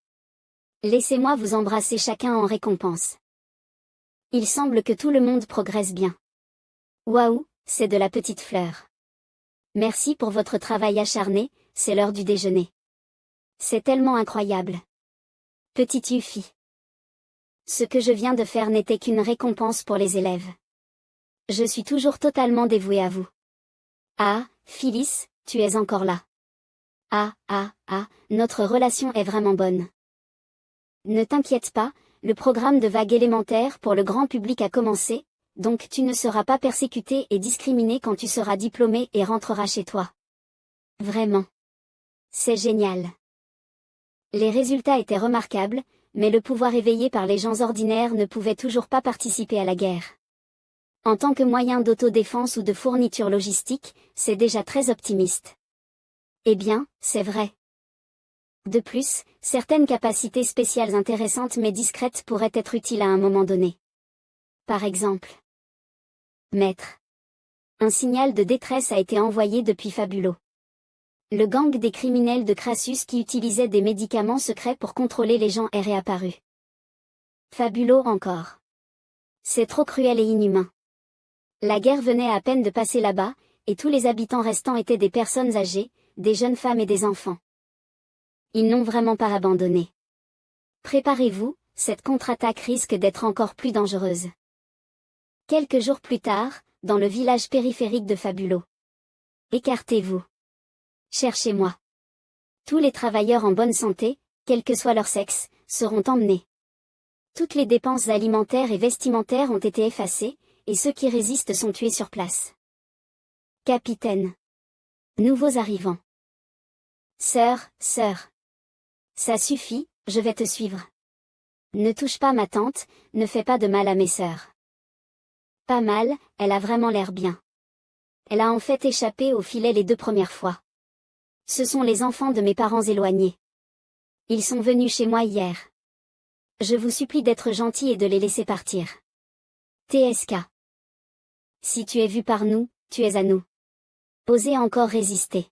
Laissez-moi vous embrasser chacun en récompense. Il semble que tout le monde progresse bien. Waouh, c'est de la petite fleur. Merci pour votre travail acharné, c'est l'heure du déjeuner. C'est tellement incroyable. Petite Yuffie. Ce que je viens de faire n'était qu'une récompense pour les élèves. Je suis toujours totalement dévouée à vous. Ah, Phyllis, tu es encore là. Ah, notre relation est vraiment bonne. Ne t'inquiète pas, le programme de vague élémentaire pour le grand public a commencé, donc tu ne seras pas persécuté et discriminé quand tu seras diplômé et rentreras chez toi. Vraiment. C'est génial. Les résultats étaient remarquables, mais le pouvoir éveillé par les gens ordinaires ne pouvait toujours pas participer à la guerre. En tant que moyen d'autodéfense ou de fourniture logistique, c'est déjà très optimiste. Eh bien, c'est vrai. De plus, certaines capacités spéciales intéressantes mais discrètes pourraient être utiles à un moment donné. Par exemple. Maître. Un signal de détresse a été envoyé depuis Fabulo. Le gang des criminels de Crassus qui utilisait des médicaments secrets pour contrôler les gens est réapparu. Fabulo encore. C'est trop cruel et inhumain. La guerre venait à peine de passer là-bas, et tous les habitants restants étaient des personnes âgées, des jeunes femmes et des enfants. Ils n'ont vraiment pas abandonné. Préparez-vous, cette contre-attaque risque d'être encore plus dangereuse. Quelques jours plus tard, dans le village périphérique de Fabulo. Écartez-vous. Cherchez-moi. Tous les travailleurs en bonne santé, quel que soit leur sexe, seront emmenés. Toutes les dépenses alimentaires et vestimentaires ont été effacées, et ceux qui résistent sont tués sur place. Capitaine. Nouveaux arrivants. Sœur, Ça suffit, je vais te suivre. Ne touche pas ma tante, ne fais pas de mal à mes sœurs. Pas mal, elle a vraiment l'air bien. Elle a en fait échappé au filet les 2 premières fois. Ce sont les enfants de mes parents éloignés. Ils sont venus chez moi hier. Je vous supplie d'être gentil et de les laisser partir. TSK. Si tu es vu par nous, tu es à nous. Osez encore résister.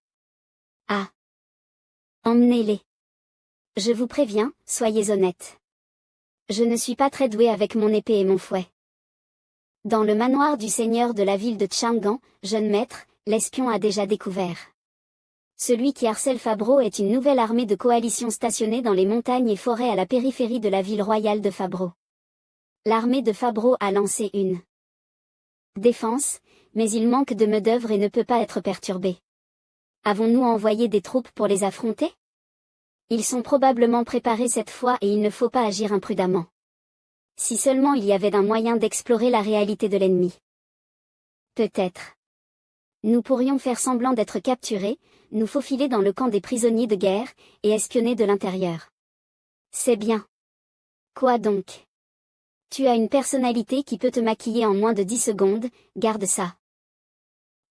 Ah. Emmenez-les. Je vous préviens, soyez honnêtes. Je ne suis pas très doué avec mon épée et mon fouet. Dans le manoir du seigneur de la ville de Chang'an, jeune maître, l'espion a déjà découvert. Celui qui harcèle Fabreau est une nouvelle armée de coalition stationnée dans les montagnes et forêts à la périphérie de la ville royale de Fabreau. L'armée de Fabreau a lancé une défense, mais il manque de main-d'œuvre et ne peut pas être perturbé. Avons-nous envoyé des troupes pour les affronter? Ils sont probablement préparés cette fois et il ne faut pas agir imprudemment. Si seulement il y avait un moyen d'explorer la réalité de l'ennemi. Peut-être. Nous pourrions faire semblant d'être capturés, nous faufiler dans le camp des prisonniers de guerre, et espionner de l'intérieur. C'est bien. Quoi donc? Tu as une personnalité qui peut te maquiller en moins de 10 secondes, garde ça.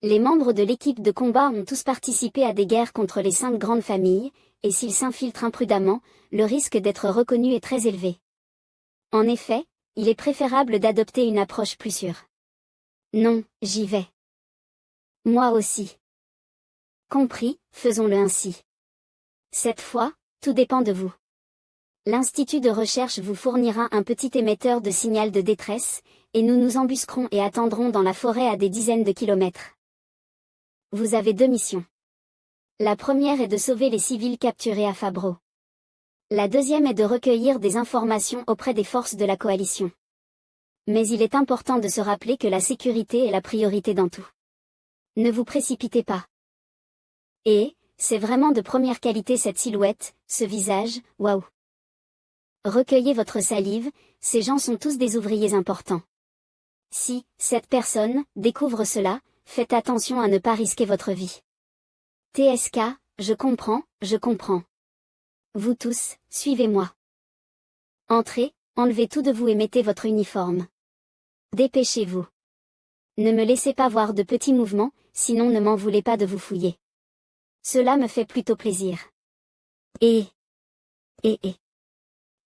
Les membres de l'équipe de combat ont tous participé à des guerres contre les 5 grandes familles, et s'ils s'infiltrent imprudemment, le risque d'être reconnus est très élevé. En effet, il est préférable d'adopter une approche plus sûre. Non, j'y vais. Moi aussi. Compris, faisons-le ainsi. Cette fois, tout dépend de vous. L'Institut de recherche vous fournira un petit émetteur de signal de détresse, et nous nous embusquerons et attendrons dans la forêt à des dizaines de kilomètres. Vous avez 2 missions. La première est de sauver les civils capturés à Fabreau. La deuxième est de recueillir des informations auprès des forces de la coalition. Mais il est important de se rappeler que la sécurité est la priorité dans tout. Ne vous précipitez pas. Et, c'est vraiment de première qualité cette silhouette, ce visage, waouh. Recueillez votre salive, ces gens sont tous des ouvriers importants. Si, cette personne, découvre cela, faites attention à ne pas risquer votre vie. TSK, je comprends, je comprends. Vous tous, suivez-moi. Entrez, enlevez tout de vous et mettez votre uniforme. Dépêchez-vous. Ne me laissez pas voir de petits mouvements, sinon ne m'en voulez pas de vous fouiller. Cela me fait plutôt plaisir. Et.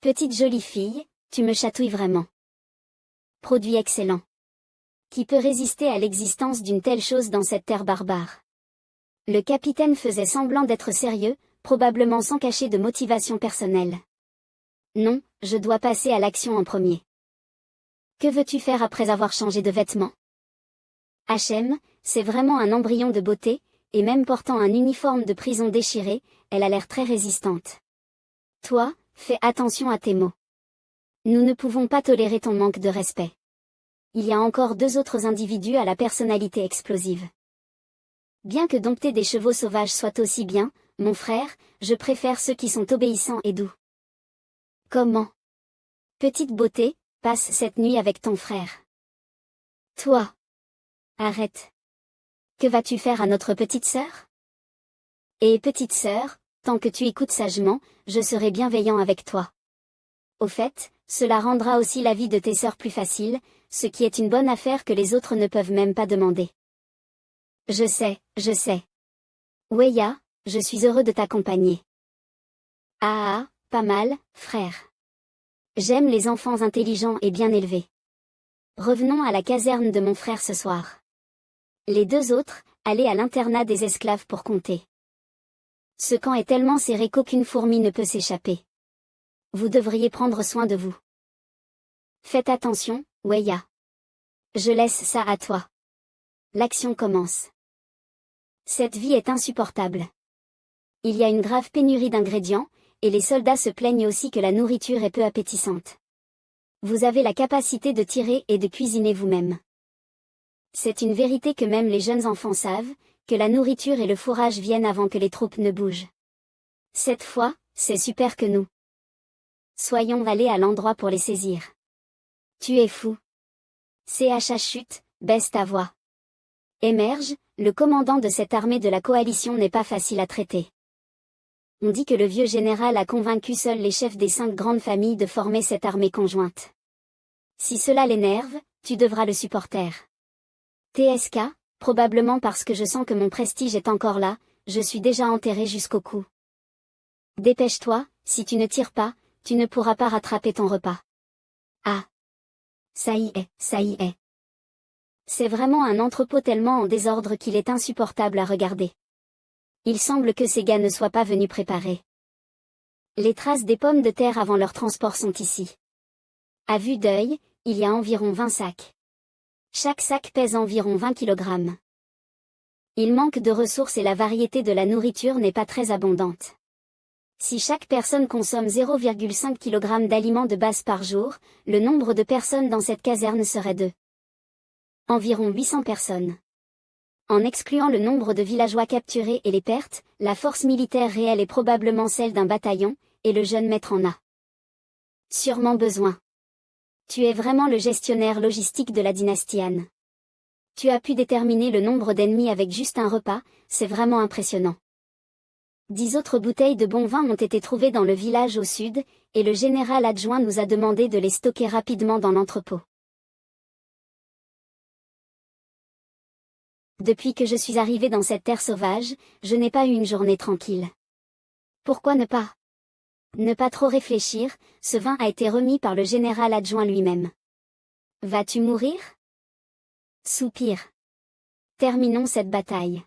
Petite jolie fille, tu me chatouilles vraiment. Produit excellent. Qui peut résister à l'existence d'une telle chose dans cette terre barbare? Le capitaine faisait semblant d'être sérieux, probablement sans cacher de motivation personnelle. Non, je dois passer à l'action en premier. Que veux-tu faire après avoir changé de vêtements? HM, c'est vraiment un embryon de beauté, et même portant un uniforme de prison déchiré, elle a l'air très résistante. Toi, fais attention à tes mots. Nous ne pouvons pas tolérer ton manque de respect. Il y a encore 2 autres individus à la personnalité explosive. Bien que dompter des chevaux sauvages soit aussi bien, mon frère, je préfère ceux qui sont obéissants et doux. Comment? Petite beauté, passe cette nuit avec ton frère. Toi. Arrête. Que vas-tu faire à notre petite sœur? Et petite sœur, tant que tu écoutes sagement, je serai bienveillant avec toi. Au fait, cela rendra aussi la vie de tes sœurs plus facile, ce qui est une bonne affaire que les autres ne peuvent même pas demander. Je sais. Weya, je suis heureux de t'accompagner. Ah, pas mal, frère. J'aime les enfants intelligents et bien élevés. Revenons à la caserne de mon frère ce soir. Les 2 autres, allez à l'internat des esclaves pour compter. Ce camp est tellement serré qu'aucune fourmi ne peut s'échapper. Vous devriez prendre soin de vous. Faites attention, Weya. Je laisse ça à toi. L'action commence. Cette vie est insupportable. Il y a une grave pénurie d'ingrédients, et les soldats se plaignent aussi que la nourriture est peu appétissante. Vous avez la capacité de tirer et de cuisiner vous-même. C'est une vérité que même les jeunes enfants savent, que la nourriture et le fourrage viennent avant que les troupes ne bougent. Cette fois, c'est super que nous soyons allés à l'endroit pour les saisir. Tu es fou. CHH chute, baisse ta voix. Émerge, le commandant de cette armée de la coalition n'est pas facile à traiter. On dit que le vieux général a convaincu seuls les chefs des 5 grandes familles de former cette armée conjointe. Si cela l'énerve, tu devras le supporter. TSK, probablement parce que je sens que mon prestige est encore là, je suis déjà enterré jusqu'au cou. Dépêche-toi, si tu ne tires pas, tu ne pourras pas rattraper ton repas. Ah. Ça y est, ça y est. C'est vraiment un entrepôt tellement en désordre qu'il est insupportable à regarder. Il semble que ces gars ne soient pas venus préparer. Les traces des pommes de terre avant leur transport sont ici. À vue d'œil, il y a environ 20 sacs. Chaque sac pèse environ 20 kg. Il manque de ressources et la variété de la nourriture n'est pas très abondante. Si chaque personne consomme 0,5 kg d'aliments de base par jour, le nombre de personnes dans cette caserne serait de environ 800 personnes. En excluant le nombre de villageois capturés et les pertes, la force militaire réelle est probablement celle d'un bataillon, et le jeune maître en a sûrement besoin. Tu es vraiment le gestionnaire logistique de la dynastie Han. Tu as pu déterminer le nombre d'ennemis avec juste un repas, c'est vraiment impressionnant. 10 autres bouteilles de bon vin ont été trouvées dans le village au sud, et le général adjoint nous a demandé de les stocker rapidement dans l'entrepôt. Depuis que je suis arrivé dans cette terre sauvage, je n'ai pas eu une journée tranquille. Pourquoi ne pas trop réfléchir, ce vin a été remis par le général adjoint lui-même. Vas-tu mourir? Soupir. Terminons cette bataille.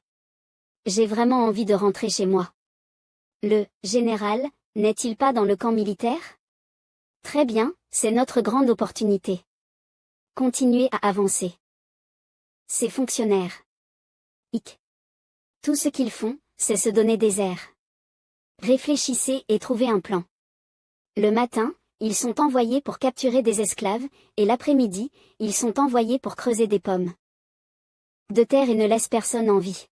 J'ai vraiment envie de rentrer chez moi. Le général, n'est-il pas dans le camp militaire? Très bien, c'est notre grande opportunité. Continuez à avancer. Ces fonctionnaires. Tout ce qu'ils font, c'est se donner des airs. Réfléchissez et trouvez un plan. Le matin, ils sont envoyés pour capturer des esclaves, et l'après-midi, ils sont envoyés pour creuser des pommes de terre et ne laissent personne en vie.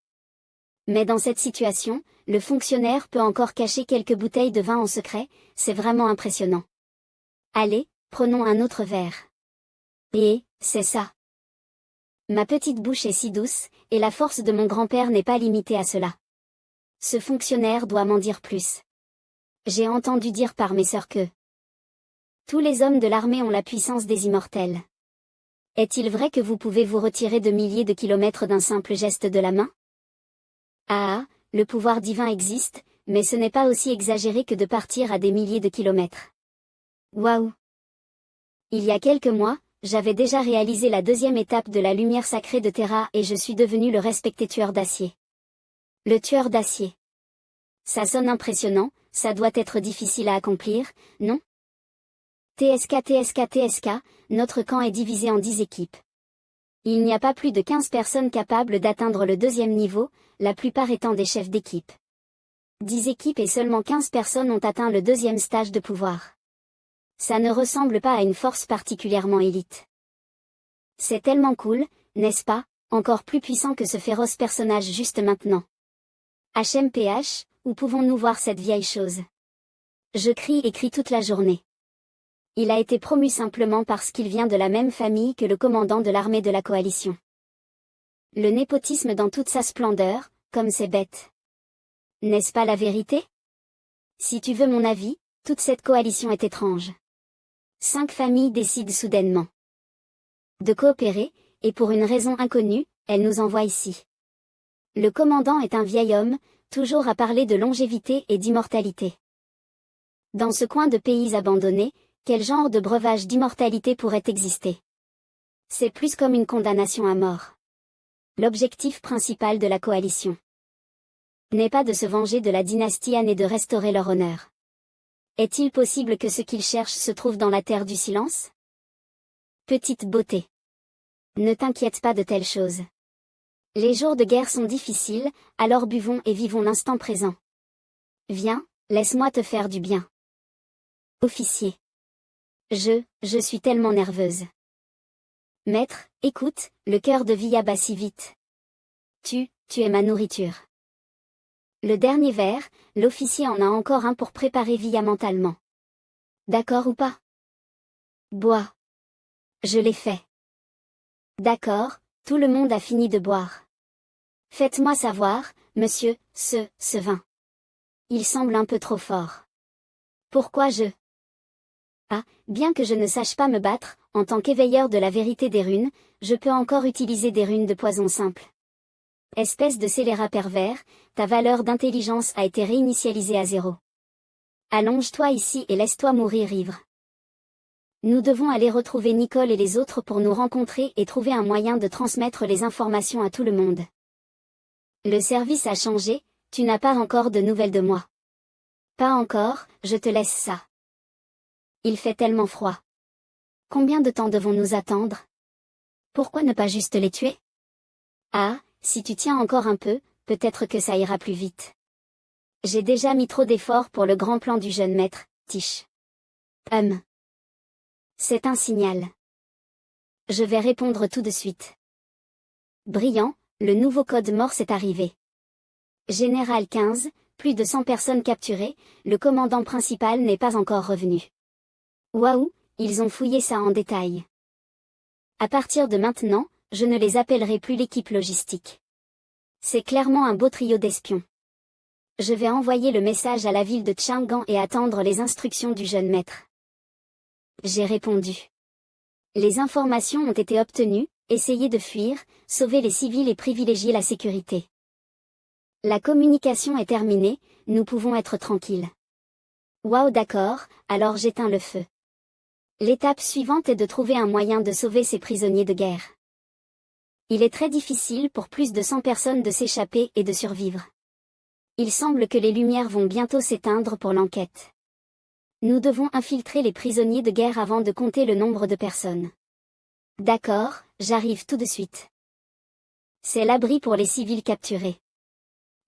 Mais dans cette situation, le fonctionnaire peut encore cacher quelques bouteilles de vin en secret, c'est vraiment impressionnant. Allez, prenons un autre verre. Et, c'est ça. Ma petite bouche est si douce, et la force de mon grand-père n'est pas limitée à cela. Ce fonctionnaire doit m'en dire plus. J'ai entendu dire par mes sœurs que tous les hommes de l'armée ont la puissance des immortels. Est-il vrai que vous pouvez vous retirer de milliers de kilomètres d'un simple geste de la main? Ah, le pouvoir divin existe, mais ce n'est pas aussi exagéré que de partir à des milliers de kilomètres. Waouh! Il y a quelques mois, j'avais déjà réalisé la 2e étape de la lumière sacrée de Terra et je suis devenu le respecté tueur d'acier. Le tueur d'acier. Ça sonne impressionnant, ça doit être difficile à accomplir, non? TSK, notre camp est divisé en 10 équipes. Il n'y a pas plus de 15 personnes capables d'atteindre le 2e niveau, la plupart étant des chefs d'équipe. 10 équipes et seulement 15 personnes ont atteint le 2e stage de pouvoir. Ça ne ressemble pas à une force particulièrement élite. C'est tellement cool, n'est-ce pas, encore plus puissant que ce féroce personnage juste maintenant. HMPH, où pouvons-nous voir cette vieille chose? Je crie et crie toute la journée. Il a été promu simplement parce qu'il vient de la même famille que le commandant de l'armée de la coalition. Le népotisme dans toute sa splendeur, comme c'est bête. N'est-ce pas la vérité? Si tu veux mon avis, toute cette coalition est étrange. 5 familles décident soudainement de coopérer, et pour une raison inconnue, elles nous envoient ici. Le commandant est un vieil homme, toujours à parler de longévité et d'immortalité. Dans ce coin de pays abandonné, quel genre de breuvage d'immortalité pourrait exister? C'est plus comme une condamnation à mort. L'objectif principal de la coalition n'est pas de se venger de la dynastie Han et de restaurer leur honneur. Est-il possible que ce qu'ils cherchent se trouve dans la terre du silence? Petite beauté. Ne t'inquiète pas de telles choses. Les jours de guerre sont difficiles, alors buvons et vivons l'instant présent. Viens, laisse-moi te faire du bien. Officier. Je suis tellement nerveuse. Maître, écoute, le cœur de Villa bat si vite. Tu es ma nourriture. Le dernier verre, l'officier en a encore un pour préparer Villa mentalement. D'accord ou pas? Bois. Je l'ai fait. D'accord, tout le monde a fini de boire. Faites-moi savoir, monsieur, ce vin. Il semble un peu trop fort. Pourquoi je... Ah, bien que je ne sache pas me battre, en tant qu'éveilleur de la vérité des runes, je peux encore utiliser des runes de poison simple. Espèce de scélérat pervers, ta valeur d'intelligence a été réinitialisée à 0. Allonge-toi ici et laisse-toi mourir ivre. Nous devons aller retrouver Nicole et les autres pour nous rencontrer et trouver un moyen de transmettre les informations à tout le monde. Le service a changé, tu n'as pas encore de nouvelles de moi. Pas encore, je te laisse ça. Il fait tellement froid. Combien de temps devons-nous attendre? Pourquoi ne pas juste les tuer? Ah, si tu tiens encore un peu, peut-être que ça ira plus vite. J'ai déjà mis trop d'efforts pour le grand plan du jeune maître, Tish. C'est un signal. Je vais répondre tout de suite. Brillant, le nouveau code Morse est arrivé. Général 15, plus de 100 personnes capturées, le commandant principal n'est pas encore revenu. Waouh, ils ont fouillé ça en détail. À partir de maintenant, je ne les appellerai plus l'équipe logistique. C'est clairement un beau trio d'espions. Je vais envoyer le message à la ville de Chang'an et attendre les instructions du jeune maître. J'ai répondu. Les informations ont été obtenues, essayez de fuir, sauvez les civils et privilégiez la sécurité. La communication est terminée, nous pouvons être tranquilles. Waouh, d'accord, alors j'éteins le feu. L'étape suivante est de trouver un moyen de sauver ces prisonniers de guerre. Il est très difficile pour plus de 100 personnes de s'échapper et de survivre. Il semble que les lumières vont bientôt s'éteindre pour l'enquête. Nous devons infiltrer les prisonniers de guerre avant de compter le nombre de personnes. D'accord, j'arrive tout de suite. C'est l'abri pour les civils capturés.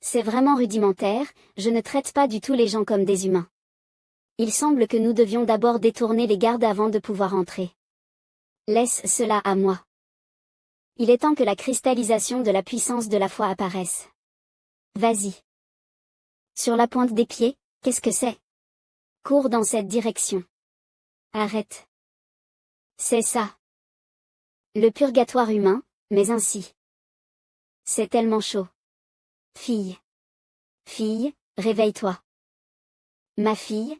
C'est vraiment rudimentaire, je ne traite pas du tout les gens comme des humains. Il semble que nous devions d'abord détourner les gardes avant de pouvoir entrer. Laisse cela à moi. Il est temps que la cristallisation de la puissance de la foi apparaisse. Vas-y. Sur la pointe des pieds, qu'est-ce que c'est? Cours dans cette direction. Arrête. C'est ça. Le purgatoire humain, mais ainsi. C'est tellement chaud. Fille. Fille, réveille-toi. Ma fille,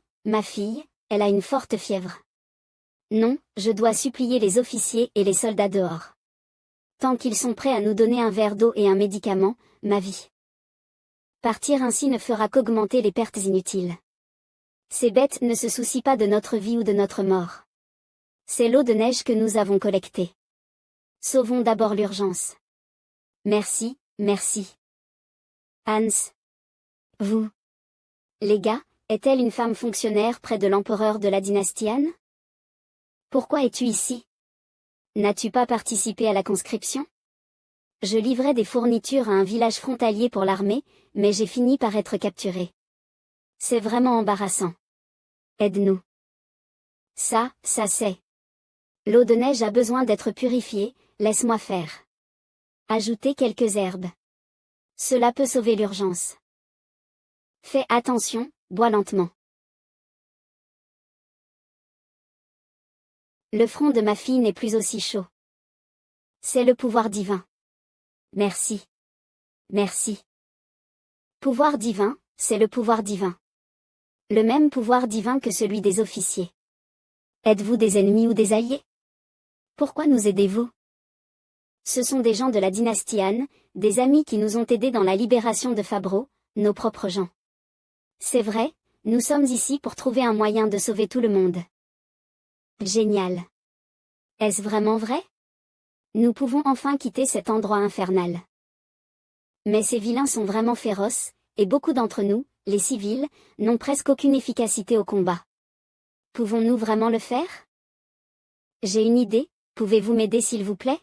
elle a une forte fièvre. Non, je dois supplier les officiers et les soldats dehors. Tant qu'ils sont prêts à nous donner un verre d'eau et un médicament, ma vie. Partir ainsi ne fera qu'augmenter les pertes inutiles. Ces bêtes ne se soucient pas de notre vie ou de notre mort. C'est l'eau de neige que nous avons collectée. Sauvons d'abord l'urgence. Merci, merci. Hans. Vous. Les gars, est-elle une femme fonctionnaire près de l'empereur de la dynastie Han? Pourquoi es-tu ici? N'as-tu pas participé à la conscription? Je livrais des fournitures à un village frontalier pour l'armée, mais j'ai fini par être capturé. C'est vraiment embarrassant. Aide-nous. Ça c'est. L'eau de neige a besoin d'être purifiée, laisse-moi faire. Ajoutez quelques herbes. Cela peut sauver l'urgence. Fais attention, bois lentement. Le front de ma fille n'est plus aussi chaud. C'est le pouvoir divin. Merci. Merci. Pouvoir divin, c'est le pouvoir divin. Le même pouvoir divin que celui des officiers. Êtes-vous des ennemis ou des alliés? Pourquoi nous aidez-vous? Ce sont des gens de la dynastie Han, des amis qui nous ont aidés dans la libération de Fabro, nos propres gens. C'est vrai, nous sommes ici pour trouver un moyen de sauver tout le monde. Génial. Est-ce vraiment vrai? Nous pouvons enfin quitter cet endroit infernal. Mais ces vilains sont vraiment féroces, et beaucoup d'entre nous, les civils, n'ont presque aucune efficacité au combat. Pouvons-nous vraiment le faire? J'ai une idée, pouvez-vous m'aider s'il vous plaît?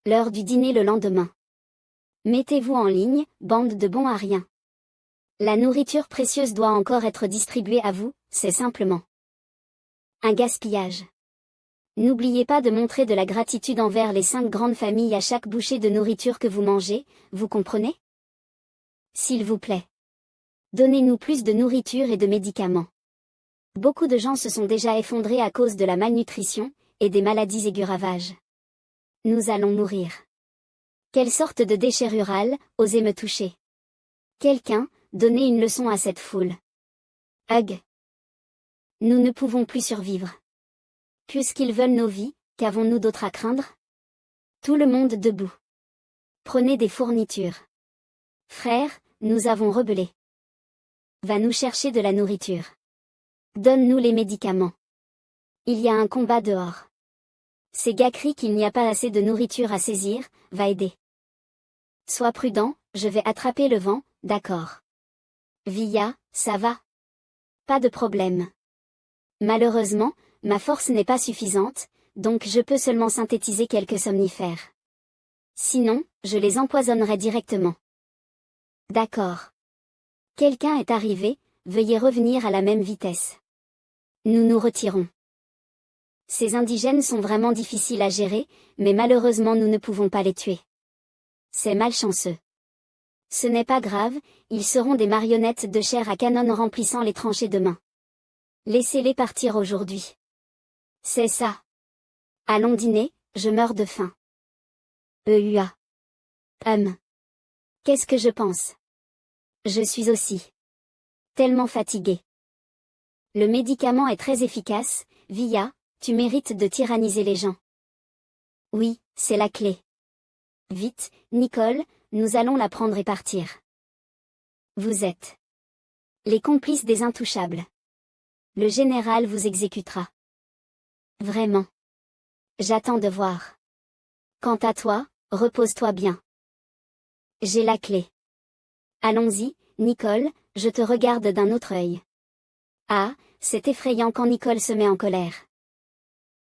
L'heure du dîner le lendemain. Mettez-vous en ligne, bande de bons à rien. La nourriture précieuse doit encore être distribuée à vous, c'est simplement un gaspillage. N'oubliez pas de montrer de la gratitude envers les 5 grandes familles à chaque bouchée de nourriture que vous mangez, vous comprenez? S'il vous plaît. Donnez-nous plus de nourriture et de médicaments. Beaucoup de gens se sont déjà effondrés à cause de la malnutrition, et des maladies aiguës ravagent. Nous allons mourir. Quelle sorte de déchet rural, osez me toucher. Quelqu'un, donnez une leçon à cette foule. Hug. Nous ne pouvons plus survivre. Puisqu'ils veulent nos vies, qu'avons-nous d'autre à craindre? Tout le monde debout. Prenez des fournitures. Frères, nous avons rebellé. Va nous chercher de la nourriture. Donne-nous les médicaments. Il y a un combat dehors. Ces gars crient qu'il n'y a pas assez de nourriture à saisir, va aider. Sois prudent, je vais attraper le vent, d'accord. Via, ça va? Pas de problème. Malheureusement, ma force n'est pas suffisante, donc je peux seulement synthétiser quelques somnifères. Sinon, je les empoisonnerai directement. D'accord. Quelqu'un est arrivé, veuillez revenir à la même vitesse. Nous nous retirons. Ces indigènes sont vraiment difficiles à gérer, mais malheureusement nous ne pouvons pas les tuer. C'est malchanceux. Ce n'est pas grave, ils seront des marionnettes de chair à canon remplissant les tranchées demain. Laissez-les partir aujourd'hui. C'est ça. Allons dîner, je meurs de faim. EUA. Qu'est-ce que je pense? Je suis aussi tellement fatigué. Le médicament est très efficace, Via, tu mérites de tyranniser les gens. Oui, c'est la clé. Vite, Nicole, nous allons la prendre et partir. Vous êtes les complices des intouchables. Le général vous exécutera. Vraiment. J'attends de voir. Quant à toi, repose-toi bien. J'ai la clé. Allons-y, Nicole, je te regarde d'un autre œil. Ah, c'est effrayant quand Nicole se met en colère.